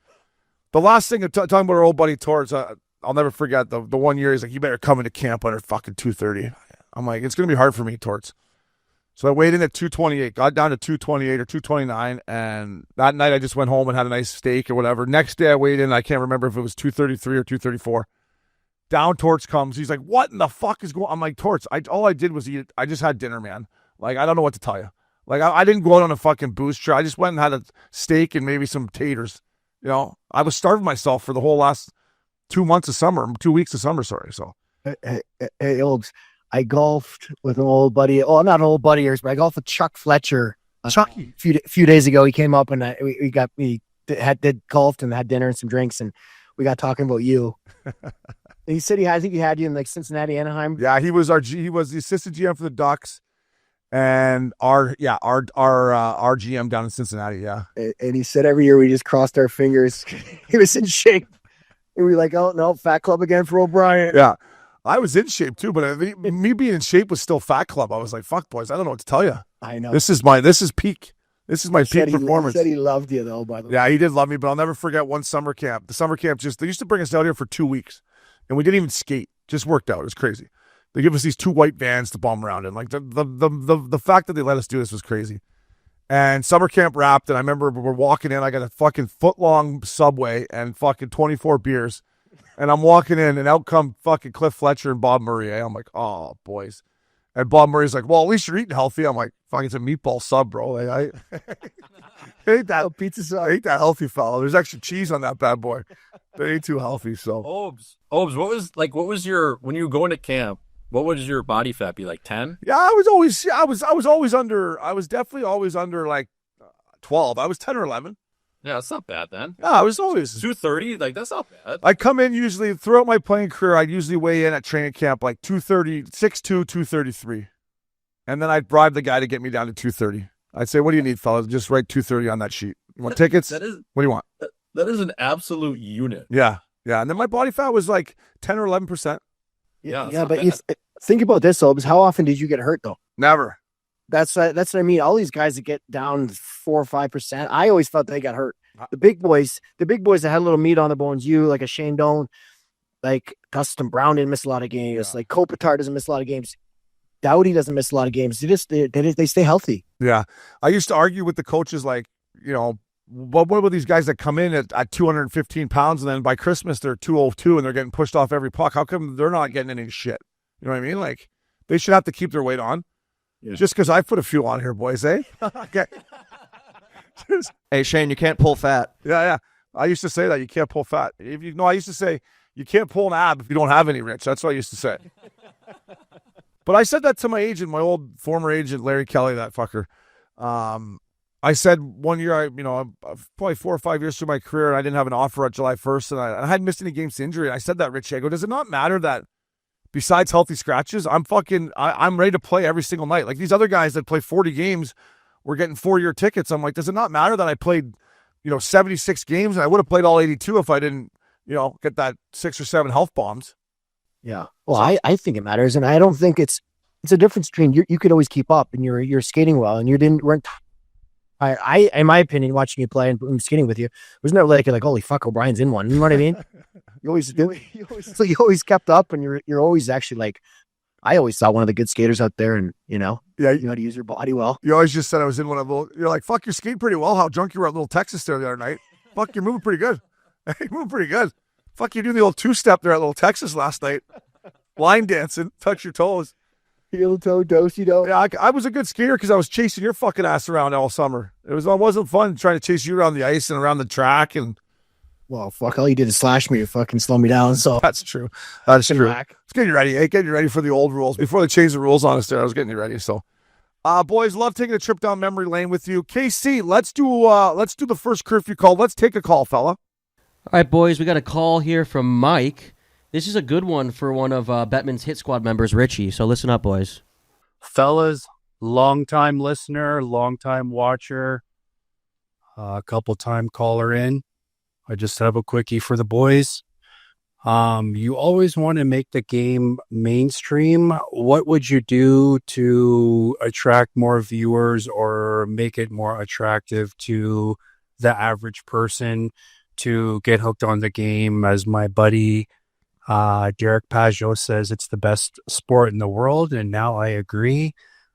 The last thing, talking about our old buddy Torts, I'll never forget the 1 year he's like, you better come into camp under fucking 2:30. I'm like, it's going to be hard for me, Torts. So I weighed in at 228, got down to 228 or 229, and that night I just went home and had a nice steak or whatever. Next day I weighed in, I can't remember if it was 233 or 234. Down Torts comes. He's like, what in the fuck is going on? I'm like, Torts, all I did was eat. I just had dinner, man. Like, I don't know what to tell you. Like, I didn't go out on a fucking booze trip. I just went and had a steak and maybe some taters. I was starving myself for the whole last 2 months of summer, 2 weeks of summer, sorry. So, Hey, Olds, I golfed with an old buddy. Oh, not an old buddy of yours, but I golfed with Chuck Fletcher. Chucky. A few days ago, he came up and we did golfed and had dinner and some drinks, and we got talking about you. And he said I think he had you in like Cincinnati, Anaheim. Yeah, he was the assistant GM for the Ducks, and our GM down in Cincinnati. Yeah, and he said every year we just crossed our fingers. He was in shape, and we were like, oh no, Fat Club again for O'Brien. Yeah, I was in shape too, but me being in shape was still Fat Club. I was like, fuck, boys, I don't know what to tell you. I know this is peak. This is my peak performance. He said he loved you though, by the way. Yeah, he did love me, but I'll never forget one summer camp. The summer camp they used to bring us out here for 2 weeks. And we didn't even skate. Just worked out. It was crazy. They give us these 2 white vans to bomb around in. Like the fact that they let us do this was crazy. And summer camp wrapped, and I remember we're walking in. I got a fucking foot-long Subway and fucking 24 beers. And I'm walking in, and out come fucking Cliff Fletcher and Bob Murray. I'm like, oh, boys. And Bob Murray's like, well, at least you're eating healthy. I'm like, fuck, it's a meatball sub, bro. I hate that pizza sub. I hate that healthy fella. There's extra cheese on that bad boy. They ain't too healthy. So, Obes, what was your, when you were going to camp, what was your body fat be, like 10? Yeah, I was always under. I was definitely always under like 12. I was 10 or 11. Yeah, that's not bad then. Yeah, I was always 230. Like, that's not bad. I come in usually throughout my playing career. I'd usually weigh in at training camp like 230, 6'2", 233, and then I'd bribe the guy to get me down to 230. I'd say, "What do you need, fellas? Just write 230 on that sheet. You want tickets? What do you want?" That is an absolute unit. Yeah. And then my body fat was like 10 or 11%. Yeah, but you think about this, Obes. How often did you get hurt though? Never. That's what I mean. All these guys that get down 4 or 5%, I always thought they got hurt. The big boys that had a little meat on the bones, you like a Shane Doan, like Dustin Brown didn't miss a lot of games. Like Kopitar doesn't miss a lot of games. Dowdy doesn't miss a lot of games. They stay healthy. Yeah. I used to argue with the coaches, like, what were these guys that come in at 215 pounds and then by Christmas they're 202 and they're getting pushed off every puck? How come they're not getting any shit? You know what I mean? Like, they should have to keep their weight on. Yeah. Just because I put a few on here, boys, eh? Okay. Hey, Shane, you can't pull fat. Yeah. I used to say that. You can't pull fat. I used to say, you can't pull an ab if you don't have any, Rich. That's what I used to say. But I said that to my agent, my old former agent, Larry Kelly, that fucker. I said one year, I'm probably 4 or 5 years through my career, and I didn't have an offer at July 1st, and I hadn't missed any games to injury. And I said that, Rich. I go, does it not matter that besides healthy scratches, I'm ready to play every single night? Like these other guys that play 40 games were getting 4-year tickets. I'm like, does it not matter that I played, 76 games, and I would have played all 82 if I didn't, get that 6 or 7 health bombs? Yeah. Well, I think it matters, and I don't think it's a difference between you could always keep up and you're skating well, and weren't. I in my opinion, watching you play and skating with you, was never like holy fuck, O'Brien's in one. You know what I mean? You always kept up, and you're always actually like. I always saw one of the good skaters out there, and you know how to use your body well. You always just said I was in one of the. You're like, fuck, you're skating pretty well. How drunk you were at Little Texas there the other night? Fuck, you're moving pretty good. You're moving pretty good. Fuck, you doing the old 2-step there at Little Texas last night. Line dancing, touch your toes. Heel toe, do-si-do. Yeah, I was a good skater because I was chasing your fucking ass around all summer. It wasn't fun trying to chase you around the ice and around the track. And well, fuck, all you did is slash me to fucking slow me down. So that's true. That's true. Let's get you ready. Hey, get you ready for the old rules before they change the rules on us. There, I was getting you ready. So, boys, love taking a trip down memory lane with you. KC, let's do the first curfew call. Let's take a call, fella. All right, boys, we got a call here from Mike. This is a good one for one of Bettman's Hit Squad members, Richie. So listen up, boys. Fellas, long-time listener, long-time watcher, couple-time caller in. I just have a quickie for the boys. You always want to make the game mainstream. What would you do to attract more viewers or make it more attractive to the average person to get hooked on the game? As my buddy Derek Pajot says, it's the best sport in the world, and now I agree.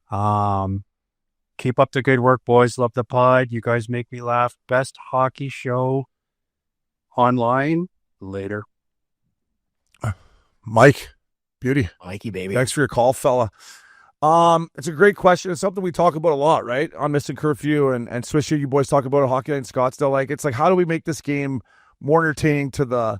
Keep up the good work, boys. Love the pod. You guys make me laugh. Best hockey show online. Later. Mike, beauty. Mikey, baby. Thanks for your call, fella. It's a great question. It's something we talk about a lot, right? On Missin Curfew and Swisher, you boys talk about it, Hockey Night in Scottsdale. It's like, how do we make this game more entertaining to the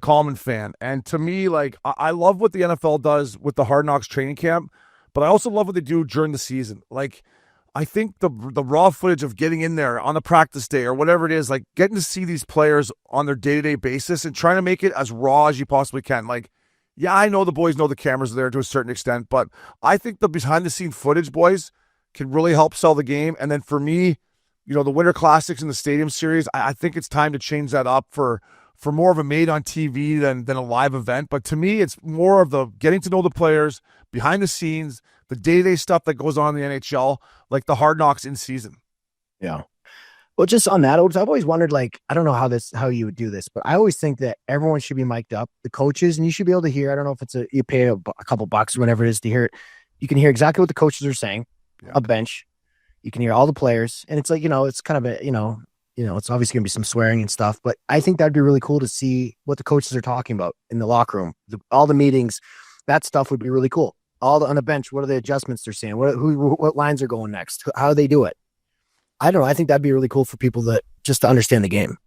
common fan? And to me, like, I love what the NFL does with the Hard Knocks training camp, but I also love what they do during the season. Like, I think the raw footage of getting in there on the practice day or whatever it is, like getting to see these players on their day-to-day basis and trying to make it as raw as you possibly can. Like, yeah, I know the boys know the cameras are there to a certain extent, but I think the behind-the-scene footage, boys, can really help sell the game. And then for me, the Winter Classics and the Stadium Series, I think it's time to change that up for more of a made on TV than a live event. But to me, it's more of the getting to know the players behind the scenes, the day-to-day stuff that goes on in the NHL, like the Hard Knocks in season. Yeah. Well, just on that, I've always wondered, like, I don't know how you would do this, but I always think that everyone should be mic'd up, the coaches, and you should be able to hear. I don't know if you pay a couple bucks or whatever it is to hear it. You can hear exactly what the coaches are saying, a bench. You can hear all the players, and it's like, it's kind of a, it's obviously going to be some swearing and stuff, but I think that'd be really cool to see what the coaches are talking about in the locker room, all the meetings. That stuff would be really cool. On the bench, what are the adjustments they're saying? What lines are going next? How they do it? I don't know. I think that'd be really cool for people just to understand the game.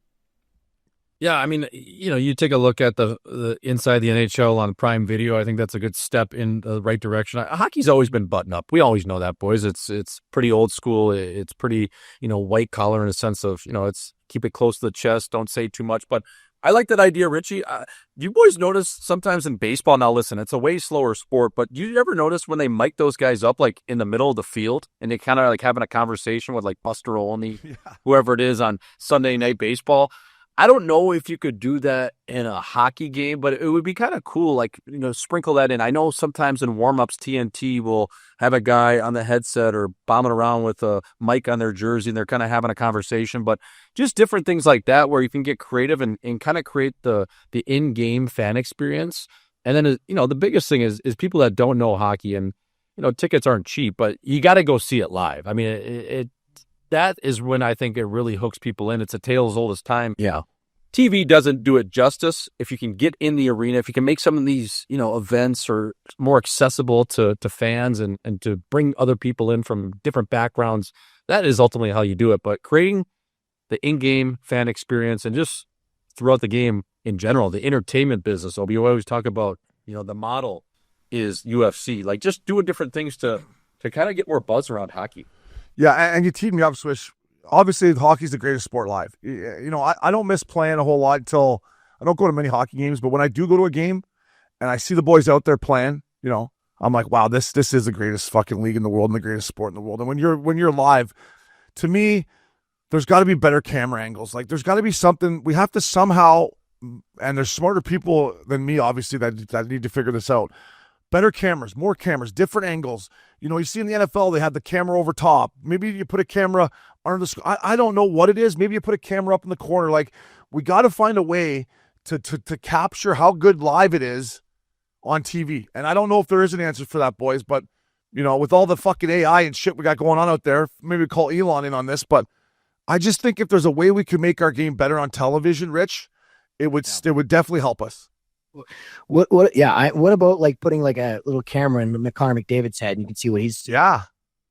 Yeah, I mean, you take a look at the inside the NHL on Prime Video. I think that's a good step in the right direction. Hockey's always been button up. We always know that, boys. It's pretty old school. It's pretty, white collar in a sense of, it's keep it close to the chest. Don't say too much. But I like that idea, Richie. You boys notice sometimes in baseball, now listen, it's a way slower sport, but do you ever notice when they mic those guys up like in the middle of the field and they kind of like having a conversation with like Buster Olney, whoever it is on Sunday Night Baseball? I don't know if you could do that in a hockey game, but it would be kind of cool. Like, sprinkle that in. I know sometimes in warm-ups, TNT will have a guy on the headset or bombing around with a mic on their jersey, and they're kind of having a conversation. But just different things like that where you can get creative and kind of create the in-game fan experience. And then, the biggest thing is people that don't know hockey, and, tickets aren't cheap, but you got to go see it live. I mean, that is when I think it really hooks people in. It's a tale as old as time. Yeah. TV doesn't do it justice. If you can get in the arena, if you can make some of these, events or more accessible to fans and to bring other people in from different backgrounds, that is ultimately how you do it. But creating the in-game fan experience and just throughout the game in general, the entertainment business, we always talk about, the model is UFC, like just doing different things to kind of get more buzz around hockey. Yeah, and you teed me up, Swish. Obviously, hockey's the greatest sport live. I don't miss playing a whole lot until I don't go to many hockey games, but when I do go to a game and I see the boys out there playing, I'm like, wow, this is the greatest fucking league in the world and the greatest sport in the world. And when you're live, to me, there's got to be better camera angles. Like, there's got to be something. We have to somehow, and there's smarter people than me, obviously, that need to figure this out. Better cameras, more cameras, different angles. You see in the NFL, they have the camera over top. Maybe you put a camera under the screen. I don't know what it is. Maybe you put a camera up in the corner. Like, we got to find a way to capture how good live it is on TV. And I don't know if there is an answer for that, boys. But, with all the fucking AI and shit we got going on out there, maybe call Elon in on this. But I just think if there's a way we could make our game better on television, Rich, it would definitely help us. What about like putting like a little camera in Connor McDavid's head and you can see what he's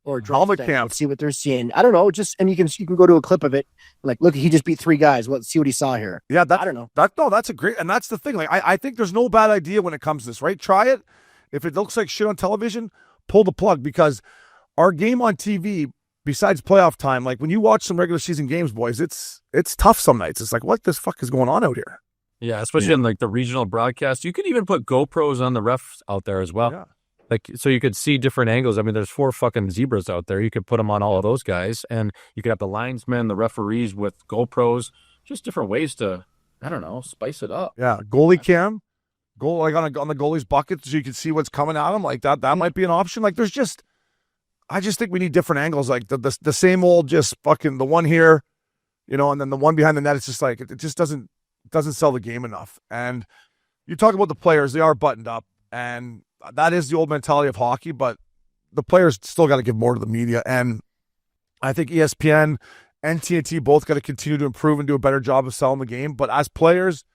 or helmet cam, see what they're seeing. I don't know, and you can go to a clip of it, like, look, he just beat 3 guys. Let's see what he saw here. Yeah, I don't know. That's a great, and that's the thing. Like, I think there's no bad idea when it comes to this, right? Try it. If it looks like shit on television, pull the plug, because our game on TV, besides playoff time, like when you watch some regular season games, boys, it's tough some nights. It's like, what the fuck is going on out here? Yeah, especially in like the regional broadcast. You could even put GoPros on the refs out there as well. Yeah. Like, so you could see different angles. I mean, there's 4 fucking zebras out there. You could put them on all of those guys, and you could have the linesmen, the referees with GoPros, just different ways to, I don't know, spice it up. Yeah, goalie cam, like on the goalie's bucket, so you can see what's coming at him. Like that might be an option. Like, I just think we need different angles. Like the same old, just fucking the one here, and then the one behind the net. It's just like it just doesn't sell the game enough. And you talk about the players, they are buttoned up, and that is the old mentality of hockey, but the players still got to give more to the media. And I think ESPN and TNT both got to continue to improve and do a better job of selling the game. But as players,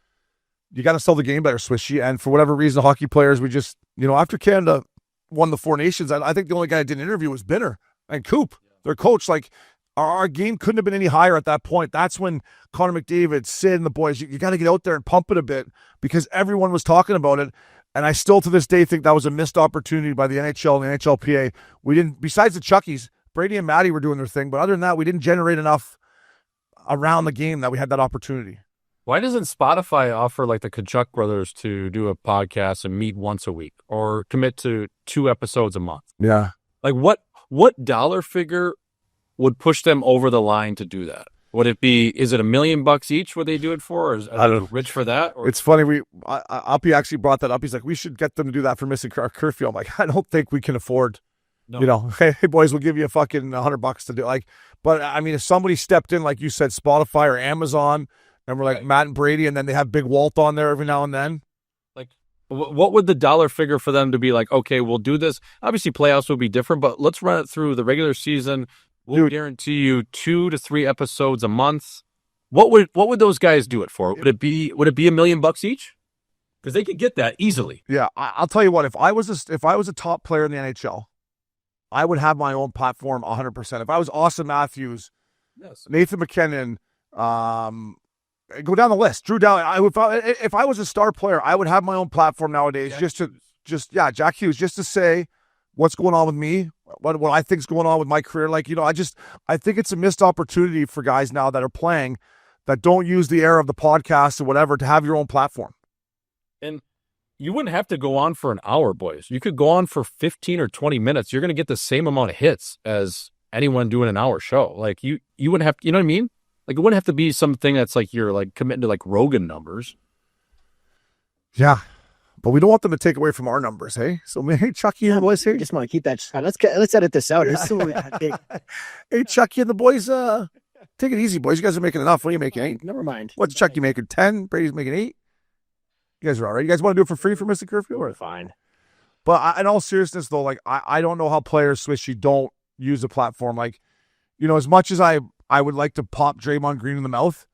you got to sell the game better, Swishy. And for whatever reason, hockey players, we just, after Canada won the 4 Nations, I think the only guy I did an interview was Binner and Coop, their coach. Like, our game couldn't have been any higher at that point. That's when Connor McDavid, Sid, and the boys, you got to get out there and pump it a bit, because everyone was talking about it. And I still to this day think that was a missed opportunity by the NHL and the NHLPA. We didn't, besides the Chuckies, Brady and Maddie were doing their thing, but other than that, we didn't generate enough around the game that we had that opportunity. Why doesn't Spotify offer like the Kachuk brothers to do a podcast and meet once a week, or commit to 2 episodes a month? Yeah. Like, what dollar figure would push them over the line to do that? Would it be, is it $1 million each what they do it for? Or is I don't know. Rich for that? Or? It's funny. Uppy actually brought that up. He's like, we should get them to do that for Missin Curfew. I'm like, I don't think we can afford, hey boys, we'll give you a fucking $100 to do. Like, but I mean, if somebody stepped in, like you said, Spotify or Amazon, and we're like Matt and Brady, and then they have Big Walt on there every now and then. Like, what would the dollar figure for them to be like, okay, we'll do this. Obviously playoffs would be different, but let's run it through the regular season. We'll guarantee you 2 to 3 episodes a month. What would those guys do it for? Would it be $1 million each? Because they could get that easily. Yeah, I'll tell you what. If I was a top player in the NHL, I would have my own platform 100%. If I was Austin Matthews, Nathan McKinnon, go down the list. Drew Dowling. If I was a star player, I would have my own platform nowadays. Jack Hughes, just to say what's going on with me, what I think is going on with my career. Like, I think it's a missed opportunity for guys now that are playing that don't use the era of the podcast or whatever to have your own platform. And you wouldn't have to go on for an hour, boys. You could go on for 15 or 20 minutes. You're going to get the same amount of hits as anyone doing an hour show. Like, you wouldn't have, you know what I mean? Like it wouldn't have to be something that's like you're like committing to like Rogan numbers. Yeah. But we don't want them to take away from our numbers, hey? So, hey, Chucky and the boys here. Just want to keep that. Let's edit this out. It's so big. Hey, Chucky and the boys, take it easy, boys. You guys are making enough. What are you making? 8? Never mind. What's Chucky making? 10? Brady's making 8? You guys are all right. You guys want to do it for free for Missin Curfew? Or? Fine. But in all seriousness, though, like, I don't know how players, Swishy, don't use a platform. Like, as much as I would like to pop Draymond Green in the mouth,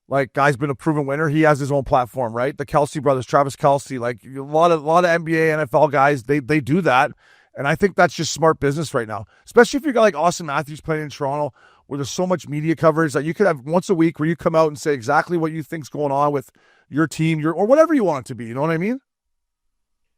like, guy's been a proven winner. He has his own platform, right? The Kelsey brothers, Travis Kelsey, like a lot of NBA, NFL guys, they do that. And I think that's just smart business right now, especially if you got like Austin Matthews playing in Toronto, where there's so much media coverage that you could have once a week where you come out and say exactly what you think's going on with your team, or whatever you want it to be. You know what I mean?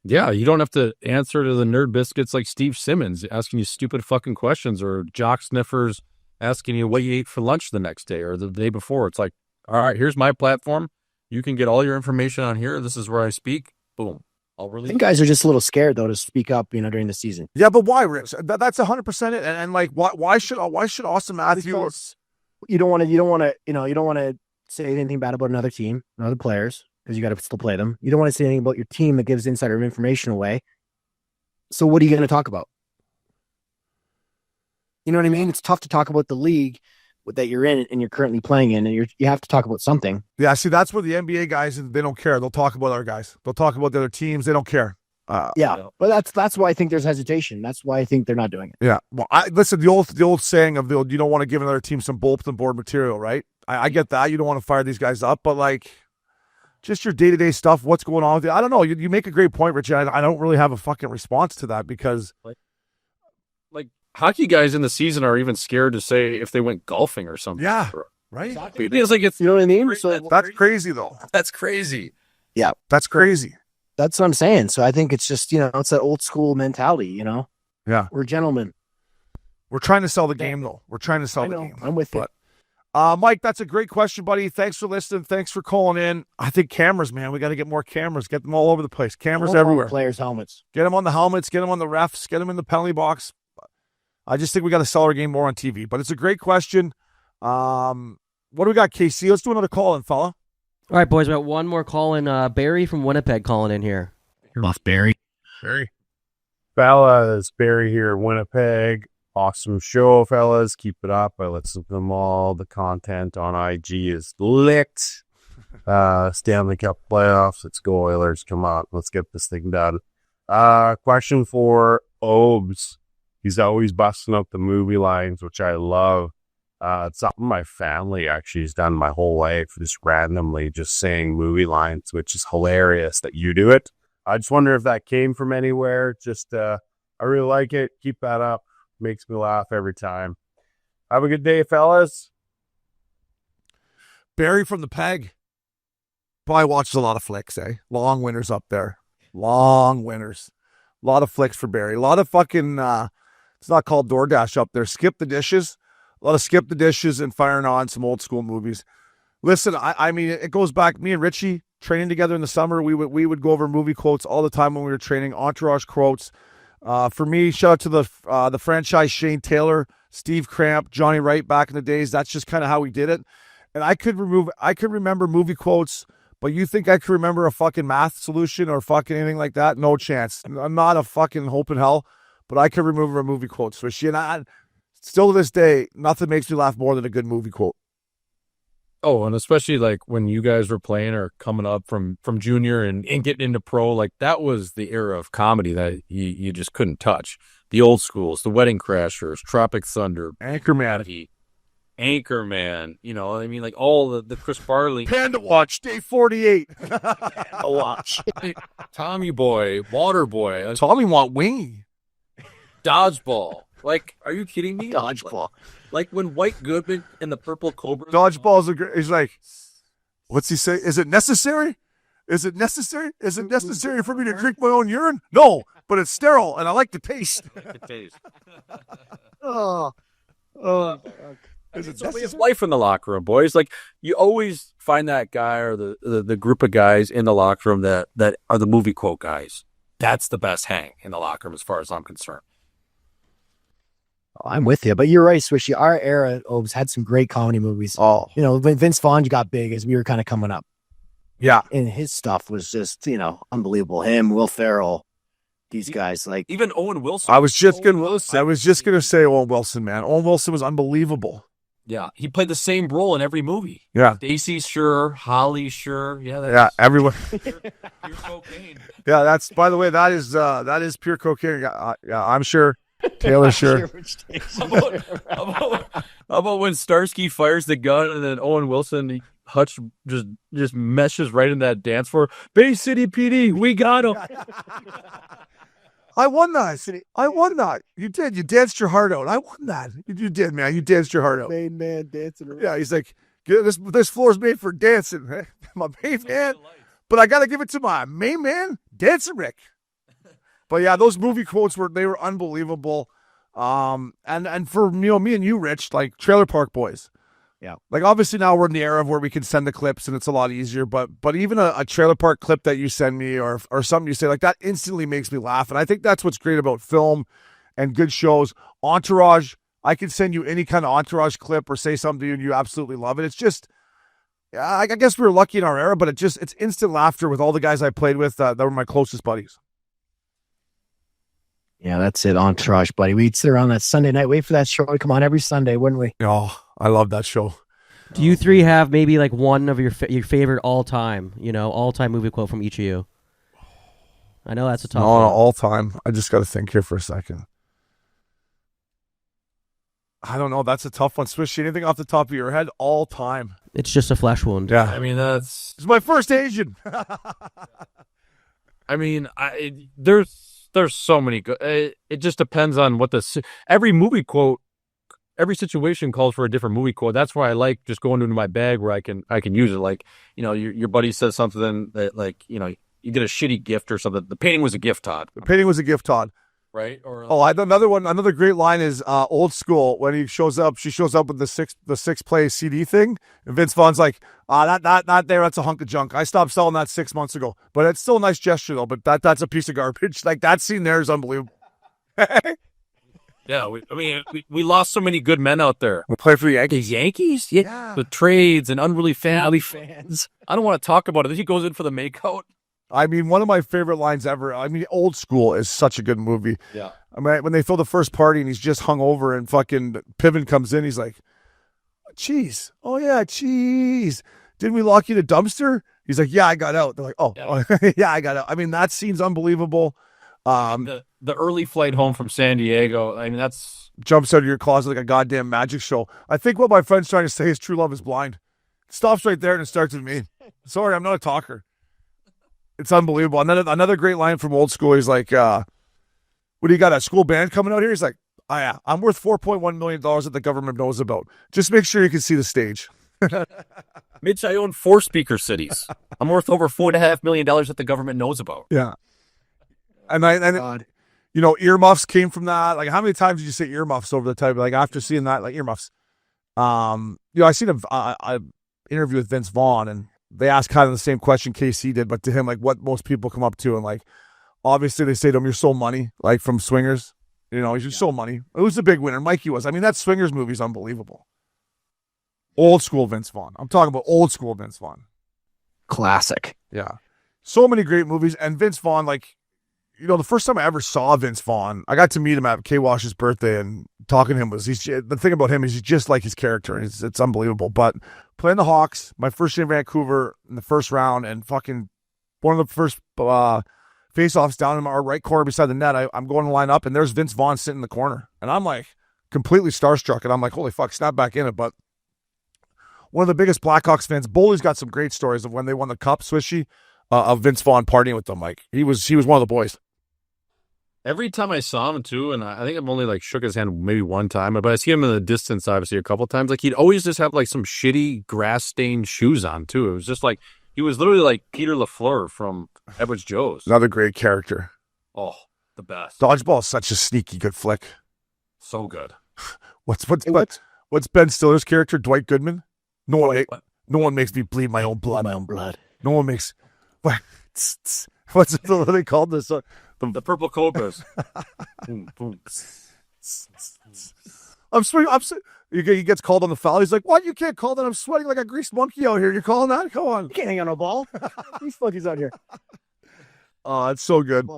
Yeah, you don't have to answer to the nerd biscuits like Steve Simmons asking you stupid fucking questions, or jock sniffers asking you what you ate for lunch the next day or the day before. It's like, all right, here's my platform. You can get all your information on here. This is where I speak. Boom. I'll I release. think guys are just a little scared though to speak up, during the season. Yeah, but why, Rich? That's 100% it. And like, why should Austin Matthews? Because you don't want to say anything bad about another team, other players, because you got to still play them. You don't want to say anything about your team that gives insider information away. So what are you going to talk about? You know what I mean? It's tough to talk about the league that you're in and you're currently playing in, and you have to talk about something. Yeah, see, that's where the NBA guys, they don't care. They'll talk about our guys. They'll talk about the other teams. They don't care. Yeah, but that's why I think there's hesitation. That's why I think they're not doing it. Yeah. Well, listen, the old saying of you don't want to give another team some bulletin board material, right? I get that. You don't want to fire these guys up, but like, just your day-to-day stuff, what's going on with you. I don't know. You make a great point, Rich. I don't really have a fucking response to that because like hockey guys in the season are even scared to say if they went golfing or something. Yeah. Right? It's like You know what I mean? So That's crazy, though. That's crazy. yeah, That's crazy. that's what I'm saying. So I think it's just it's that old school mentality. Yeah. We're gentlemen. We're trying to sell the game, though. We're trying to sell I the know. game. I'm with you. Mike, that's a great question, buddy. Thanks for listening. Thanks for calling in. I think cameras, man. We got to get more cameras. Get them all over the place. Cameras everywhere. Players' helmets. Get them on the helmets. Get them on the refs. Get them in the penalty box. I just think we got to sell our game more on TV. But it's a great question. What do we got, KC? Let's do another call in, fella. All right, boys, we got one more call in. Barry from Winnipeg calling in here. Off Barry. Fellas, Barry here, Winnipeg. Awesome show, fellas. Keep it up. I listen to them all. The content on IG is licked. Stanley Cup playoffs. Let's go, Oilers. Come on. Let's get this thing done. Question for Obes. He's always busting up the movie lines, which I love. It's something my family actually has done my whole life, just randomly just saying movie lines, which is hilarious that you do it. I just wonder if that came from anywhere. Just, I really like it. Keep that up. Makes me laugh every time. Have a good day, fellas. Barry from the Peg. Probably watches a lot of flicks, eh? Long winners up there. Long winners. A lot of flicks for Barry. A lot of fucking, it's not called DoorDash up there. Skip the dishes. A lot of skip the dishes and firing on some old school movies. Listen, I mean, it goes back. Me and Richie training together in the summer. We would go over movie quotes all the time when we were training. Entourage quotes. For me, shout out to the franchise Shane Taylor, Steve Cramp, Johnny Wright back in the days. That's just kind of how we did it. And I could remember movie quotes, but you think I could remember a fucking math solution or fucking anything like that? No chance. I'm not a fucking hope in hell, but I could remember a movie quote. So still to this day, nothing makes me laugh more than a good movie quote. Oh, and especially like when you guys were playing or coming up from junior and getting into pro, like that was the era of comedy that you just couldn't touch. The old schools, the Wedding Crashers, Tropic Thunder, Anchorman. I mean, like all the Chris Farley. Panda Watch, Day 48. A watch. Tommy Boy, Water Boy, Tommy want wingy. Dodgeball. Like, are you kidding me? Dodgeball. Like when White Goodman and the Purple Cobra. Dodgeball's he's like, what's he say? Is it necessary? Is it necessary? Is it necessary for me to drink my own urine? No, but it's sterile and I like the taste. Oh. Is it It's a way of necessary? life in the locker room, boys. Like you always find that guy or the group of guys in the locker room that are the movie quote guys. That's the best hang in the locker room as far as I'm concerned. I'm with you, but you're right, Swishy. Our era has had some great comedy movies. Oh, You know, when Vince Vaughn got big as we were kind of coming up, yeah. and his stuff was just, unbelievable. Him, Will Ferrell, these guys, like, Even Owen Wilson. I was just gonna say Owen Wilson, man. Owen Wilson was unbelievable. Yeah, he played the same role in every movie. Yeah. Stacy, sure. Holly, sure. Yeah, Yeah, everyone. pure cocaine. Yeah, that's, by the way, that is pure cocaine. Yeah, I'm sure. Taylor, sure. How about when Starsky fires the gun and then Owen Wilson, Hutch just meshes right in that dance floor. Bay City PD, we got him. I won that. You did. You danced your heart out. I won that. You did, man. You danced your heart out. main man dancing around. Yeah, he's like, this floor's made for dancing. My main man, but I got to give it to my main man, Dancing Rick. But yeah, those movie quotes were unbelievable. And for me and you, Rich, like Trailer Park Boys. Yeah. Like obviously now we're in the era of where we can send the clips and it's a lot easier, but even a Trailer Park clip that you send me or something you say like that instantly makes me laugh. And I think that's what's great about film and good shows. Entourage, I can send you any kind of Entourage clip or say something to you and you absolutely love it. It's just, I guess we were lucky in our era, but it's instant laughter with all the guys I played with that were my closest buddies. Yeah, that's it. Entourage, buddy. We'd sit around that Sunday night, wait for that show to come on every Sunday, wouldn't we? Oh, I love that show. Do you three have maybe like one of your favorite all-time movie quote from each of you? I know that's a tough one. All time. I just got to think here for a second. I don't know. That's a tough one. Swishy, anything off the top of your head? All time. It's just a flesh wound. Yeah. I mean, It's my first Asian. I mean, there's so many good. It just depends on what every movie quote, every situation calls for a different movie quote. That's why I like just going into my bag where I can use it. Like, your buddy says something that, like, you get a shitty gift or something. The painting was a gift, Todd. The painting was a gift, Todd. Right? Or another great line is Old School when she shows up with the six play CD thing, and Vince Vaughn's like, not there, that's a hunk of junk. I stopped selling that 6 months ago, but it's still a nice gesture though. But that's a piece of garbage. Like that scene there is unbelievable. Yeah, we lost so many good men out there. We play for the Yankees. The Yankees, yeah. The trades and unruly fans. I don't want to talk about it. Then he goes in for the makeout. I mean, one of my favorite lines ever. I mean, Old School is such a good movie. Yeah. I mean, when they throw the first party and he's just hung over and fucking Piven comes in, he's like, cheese. Oh, yeah, cheese. Didn't we lock you in a dumpster? He's like, yeah, I got out. They're like, oh, yeah, I got out. I mean, that scene's unbelievable. The early flight home from San Diego. I mean, that's jumps out of your closet like a goddamn magic show. I think what my friend's trying to say is true love is blind. It stops right there and it starts with me. Sorry, I'm not a talker. It's unbelievable. Another great line from Old School. He's like, what do you got, a school band coming out here? He's like, oh yeah, I'm worth $4.1 million that the government knows about. Just make sure you can see the stage. Mitch, I own 4 speaker cities. I'm worth over $4.5 million that the government knows about. Yeah. And earmuffs came from that. Like, how many times did you say earmuffs over the time? Like, after seeing that, like, earmuffs. I seen a interview with Vince Vaughn, and they asked kind of the same question KC did, but to him, like, what most people come up to, and like, obviously they say to him, "You're so money," like from Swingers. He's so money. Who's the big winner? Mikey was. I mean, that Swingers movie is unbelievable. Old school Vince Vaughn. I'm talking about old school Vince Vaughn. Classic. Yeah. So many great movies. And Vince Vaughn, like, the first time I ever saw Vince Vaughn, I got to meet him at K-Wash's birthday, and talking to him the thing about him is he's just like his character. It's unbelievable. But playing the Hawks, my first year in Vancouver in the first round, and fucking one of the first face-offs down in our right corner beside the net, I'm going to line up, and there's Vince Vaughn sitting in the corner. And I'm like completely starstruck, and I'm like, holy fuck, snap back in it. But one of the biggest Blackhawks fans, Boley's got some great stories of when they won the Cup, Swishy, of Vince Vaughn partying with them. Like, he was one of the boys. Every time I saw him too, and I think I've only like shook his hand maybe one time, but I see him in the distance obviously a couple times. Like, he'd always just have like some shitty grass-stained shoes on too. It was just like he was literally like Peter LaFleur from Edwards Joe's. Another great character. Oh, the best. Dodgeball is such a sneaky good flick. So good. What's Ben Stiller's character, Dwight Goodman? No one makes me bleed my own blood. No one makes. What's it they called this? The Purple Cobras. Boom, boom. I'm sweating. He gets called on the foul. He's like, what? You can't call that. I'm sweating like a greased monkey out here. You're calling that? Come on. You can't hang on a ball. These fuckers out here. Oh, it's so good.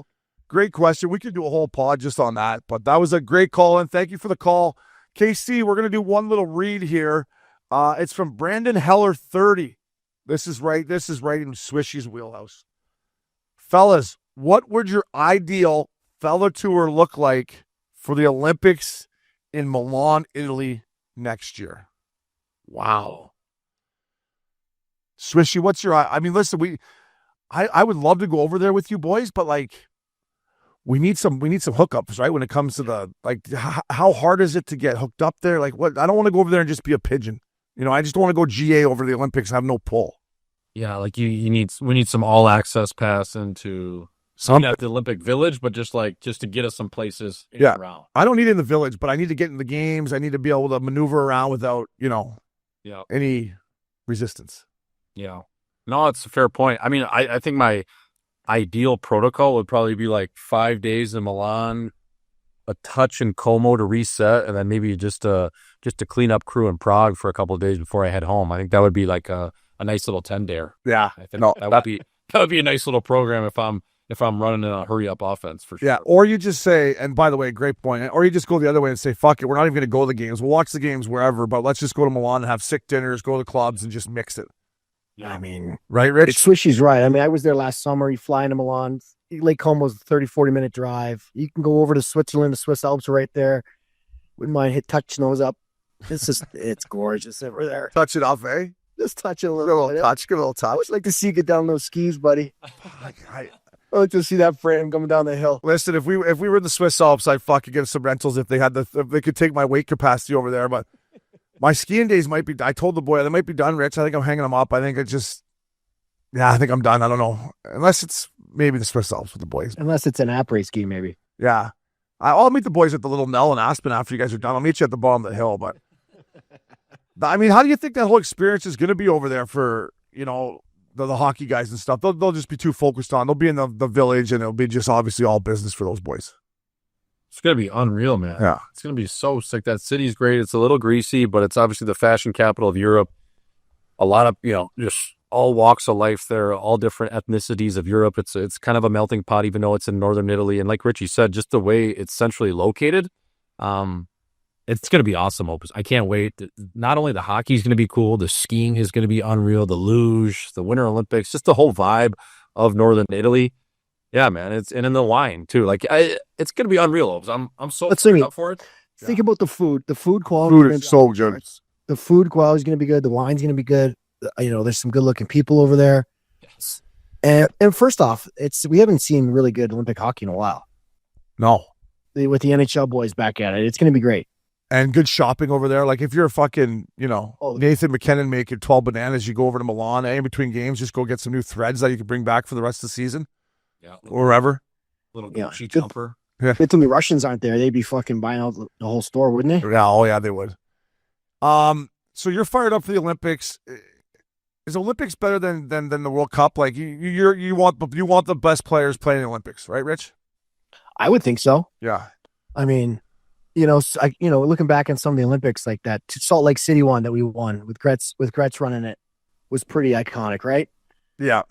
Great question. We could do a whole pod just on that, but that was a great call, and thank you for the call. KC, we're going to do one little read here. It's from Brandon Heller 30. This is right in Swishy's wheelhouse. Fellas, what would your ideal fella tour look like for the Olympics in Milan, Italy next year? Wow. Swishy, what's your... I mean, listen, I would love to go over there with you boys, but like we need some hookups, right? When it comes to the how hard is it to get hooked up there? Like what? I don't want to go over there and just be a pigeon. I just don't want to go GA over the Olympics and have no pull. Yeah, like we need some all access pass into at the Olympic Village, but just to get us some places around. I don't need it in the Village, but I need to get in the games. I need to be able to maneuver around without, any resistance. Yeah. No, it's a fair point. I mean, I think my ideal protocol would probably be like 5 days in Milan, a touch in Como to reset, and then maybe just a clean up crew in Prague for a couple of days before I head home. I think that would be like a nice little 10-dayer. Yeah. I think that would be a nice little program if I'm running in a hurry up offense for sure. Yeah. Or you just say, and by the way, great point. Or you just go the other way and say, fuck it, we're not even going to go to the games. We'll watch the games wherever, but let's just go to Milan and have sick dinners, go to the clubs and just mix it. I mean, right, Rich? Swishy's right. I mean, I was there last summer. You fly into Milan. Lake Como's a 30, 40-minute drive. You can go over to Switzerland. The Swiss Alps are right there. Wouldn't mind touching those up. It's gorgeous over there. Touch it off, eh? Just touch it a little touch. Give it a little touch. I would like to see you get down those skis, buddy. I'd like to see that frame coming down the hill. Listen, if we were in the Swiss Alps, I'd fucking get some rentals if they could take my weight capacity over there, but my skiing days might be... I told the boy, they might be done, Rich. I think I'm hanging them up. I think I think I'm done. I don't know. Unless it's maybe the Swiss Alps with the boys. Unless it's an après ski, maybe. Yeah. I'll meet the boys at the Little Nell in Aspen after you guys are done. I'll meet you at the bottom of the hill. But, I mean, how do you think that whole experience is going to be over there for, the hockey guys and stuff? They'll just be too focused on... They'll be in the Village, and it'll be just obviously all business for those boys. It's going to be unreal, man. Yeah. It's going to be so sick. That city's great. It's a little greasy, but it's obviously the fashion capital of Europe. A lot of, just all walks of life there, all different ethnicities of Europe. It's kind of a melting pot, even though it's in northern Italy. And like Richie said, just the way it's centrally located, it's going to be awesome, Opus. I can't wait. Not only the hockey is going to be cool, the skiing is going to be unreal, the luge, the Winter Olympics, just the whole vibe of northern Italy. Yeah, man. And in the wine too. It's going to be unreal, Opus. I'm so excited up for it. Think about the food. The food quality. Food is so good. The food quality is going to be good. The wine's going to be good. There's some good looking people over there. Yes. And first off, we haven't seen really good Olympic hockey in a while. No. With the NHL boys back at it, it's going to be great. And good shopping over there. Like if you're a fucking, Nathan McKinnon making 12 bananas, you go over to Milan, in between games, just go get some new threads that you can bring back for the rest of the season. Yeah. Or wherever. Little Gucci jumper. Yeah. If the Russians aren't there, they'd be fucking buying out the whole store, wouldn't they? Yeah, oh yeah, they would. So you're fired up for the Olympics. Is Olympics better than the World Cup? Like you want the best players playing the Olympics, right, Rich? I would think so. Yeah. I mean, looking back on some of the Olympics like that Salt Lake City one that we won with Gretz running it was pretty iconic, right? Yeah.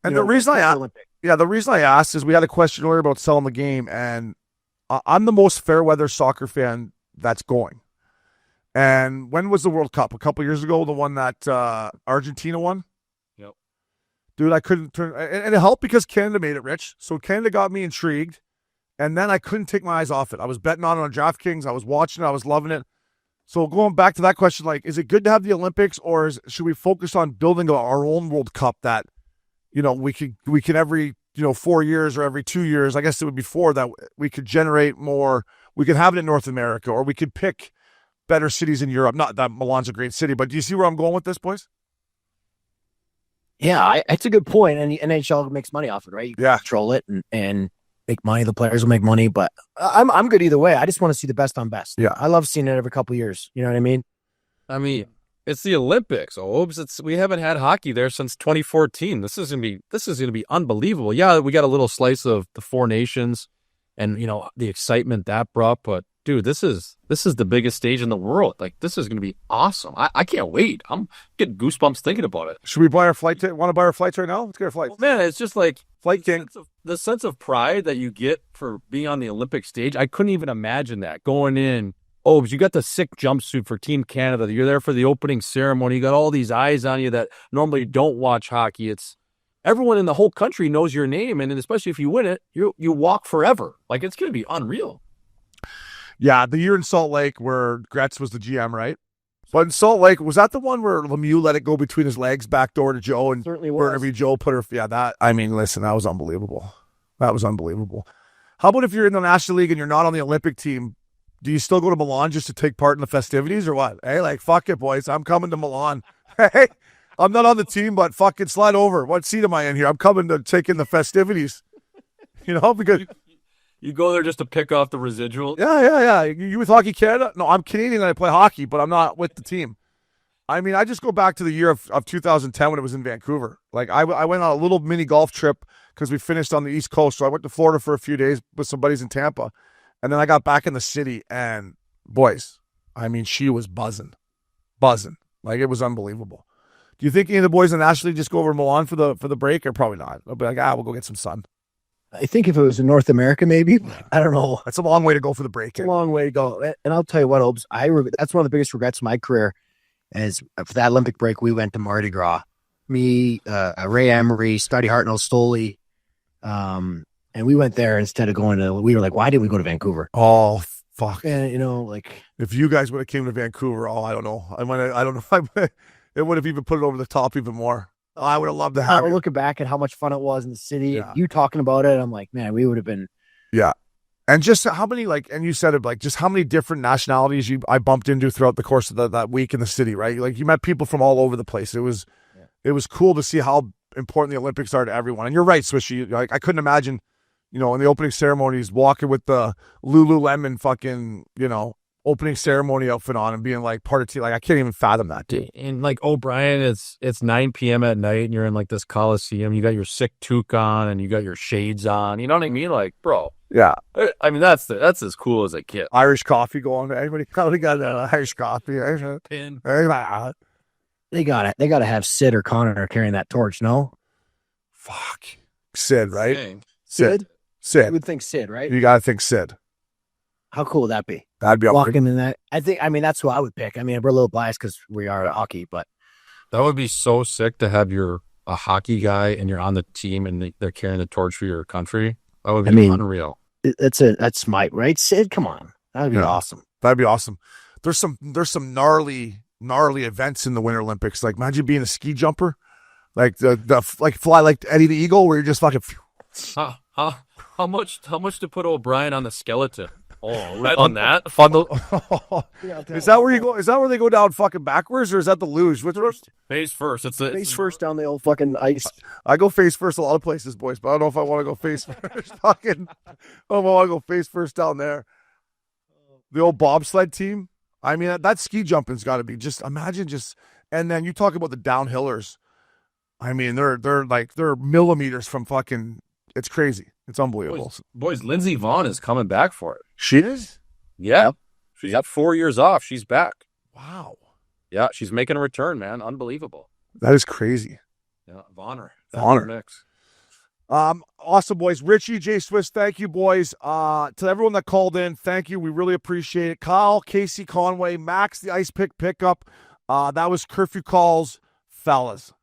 And the reason I asked is we had a question earlier about selling the game, and I'm the most fair weather soccer fan that's going. And when was the World Cup? A couple years ago, the one that Argentina won? Yep. Dude, I couldn't turn... And it helped because Canada made it, Rich. So Canada got me intrigued, and then I couldn't take my eyes off it. I was betting on DraftKings. I was watching it. I was loving it. So going back to that question, is it good to have the Olympics, or should we focus on building our own World Cup that, we can every, 4 years or every 2 years, I guess it would be 4, that we could generate more. We could have it in North America, or we could pick better cities in Europe. Not that Milan's a great city, but do you see where I'm going with this, boys? Yeah, it's a good point. And the NHL makes money off it, right? You can control it and make money. The players will make money, but I'm good either way. I just want to see the best on best. Yeah. I love seeing it every couple of years. You know what I mean? I mean, it's the Olympics. We haven't had hockey there since 2014. This is gonna be unbelievable. Yeah, we got a little slice of the 4 nations and the excitement that brought, but dude, this is the biggest stage in the world. Like, this is going to be awesome. I can't wait. I'm getting goosebumps thinking about it. Should we buy our flight? Want to buy our flights right now? Let's get our flights. Well, man, it's just like Flight King. the sense of pride that you get for being on the Olympic stage. I couldn't even imagine that going in. Oh, but you got the sick jumpsuit for Team Canada. You're there for the opening ceremony. You got all these eyes on you that normally don't watch hockey. It's everyone in the whole country knows your name, and especially if you win it, you walk forever. Like, it's going to be unreal. Yeah, the year in Salt Lake where Gretz was the GM, right? But in Salt Lake, was that the one where Lemieux let it go between his legs back door to Joe and Certainly where was. every Joe put her? Yeah, that. I mean, listen, that was unbelievable. That was unbelievable. How about if you're in the National League and you're not on the Olympic team? Do you still go to Milan just to take part in the festivities or what? Hey, like, fuck it, boys. I'm coming to Milan. Hey, I'm not on the team, but fucking slide over. What seat am I in here? I'm coming to take in the festivities. You know, because You go there just to pick off the residual. yeah. You with Hockey Canada? No, I'm Canadian and I play hockey, but I'm not with the team. I mean, I just go back to the year of 2010 when it was in Vancouver. Like, I went on a little mini golf trip because we finished on the East Coast. So I went to Florida for a few days with some buddies in Tampa. And then I got back in the city and, boys, I mean, she was buzzing. Like, it was unbelievable. Do you think any of the boys in the National League just go over to Milan for the break? Or probably not. They'll be like, we'll go get some sun. I think if it was in North America, maybe. I don't know. That's a long way to go for the break. It's a long way to go. And I'll tell you what, Obes, that's one of the biggest regrets of my career is for that Olympic break, we went to Mardi Gras. Me, Ray Emery, Scotty Hartnell, Stoley, and we went there instead of we were like, why didn't we go to Vancouver? Oh, fuck. And, like. If you guys would have came to Vancouver, I don't know. I don't know. It would have even put it over the top even more. I would have loved to have it. Looking back at how much fun it was in the city, Yeah. you talking about it, I'm like, man, we would have been. Yeah. And just how many, and you said it, just how many different nationalities I bumped into throughout the course of that week in the city, right? Like, you met people from all over the place. It was cool to see how important the Olympics are to everyone. And you're right, Swishy. Like, I couldn't imagine, in the opening ceremonies, walking with the Lululemon fucking, opening ceremony outfit on and being like part of team. Like, I can't even fathom that, dude. And like O'Brien, it's 9 p.m. at night and you're in like this Coliseum. You got your sick toque on and you got your shades on. You know what I mean? Like, bro. Yeah. I mean, that's as cool as it gets. Irish coffee going. Everybody probably got Irish coffee. Pin. They gotta have Sid or Connor carrying that torch, no? Fuck. Sid, right? Dang. Sid. You would think Sid, right? You got to think Sid. How cool would that be? That'd be Walking in that. That's who I would pick. I mean, we're a little biased because we are at hockey, but That would be so sick to have a hockey guy and you're on the team and they're carrying the torch for your country. That would be unreal. that's my right, Sid. Come on, that would be awesome. That'd be awesome. There's some gnarly events in the Winter Olympics. Like, imagine being a ski jumper, like like fly like Eddie the Eagle, where you're just fucking. How much to put O'Brien on the skeleton? Oh, right on that. Is that where you go? Is that where they go down fucking backwards, or is that the luge? Which one? Face first. It's Face first down the old fucking ice. I go face first a lot of places, boys, but I don't know if I want to go face first. Fucking, I want to go face first down there. The old bobsled team. I mean, that ski jumping's got to be just. Imagine just, and then you talk about the downhillers. I mean, they're millimeters from fucking. It's crazy. It's unbelievable. Boys, Lindsey Vonn is coming back for it. She is? Yeah. She's got 4 years off. She's back. Wow. Yeah, she's making a return, man. Unbelievable. That is crazy. Yeah, Vonner. Next. Awesome, boys. Richie, J. Swiss, thank you, boys. To everyone that called in, thank you. We really appreciate it. Kyle, Casey Conway, Max, the Ice Pick Pickup. That was Curfew Calls, fellas.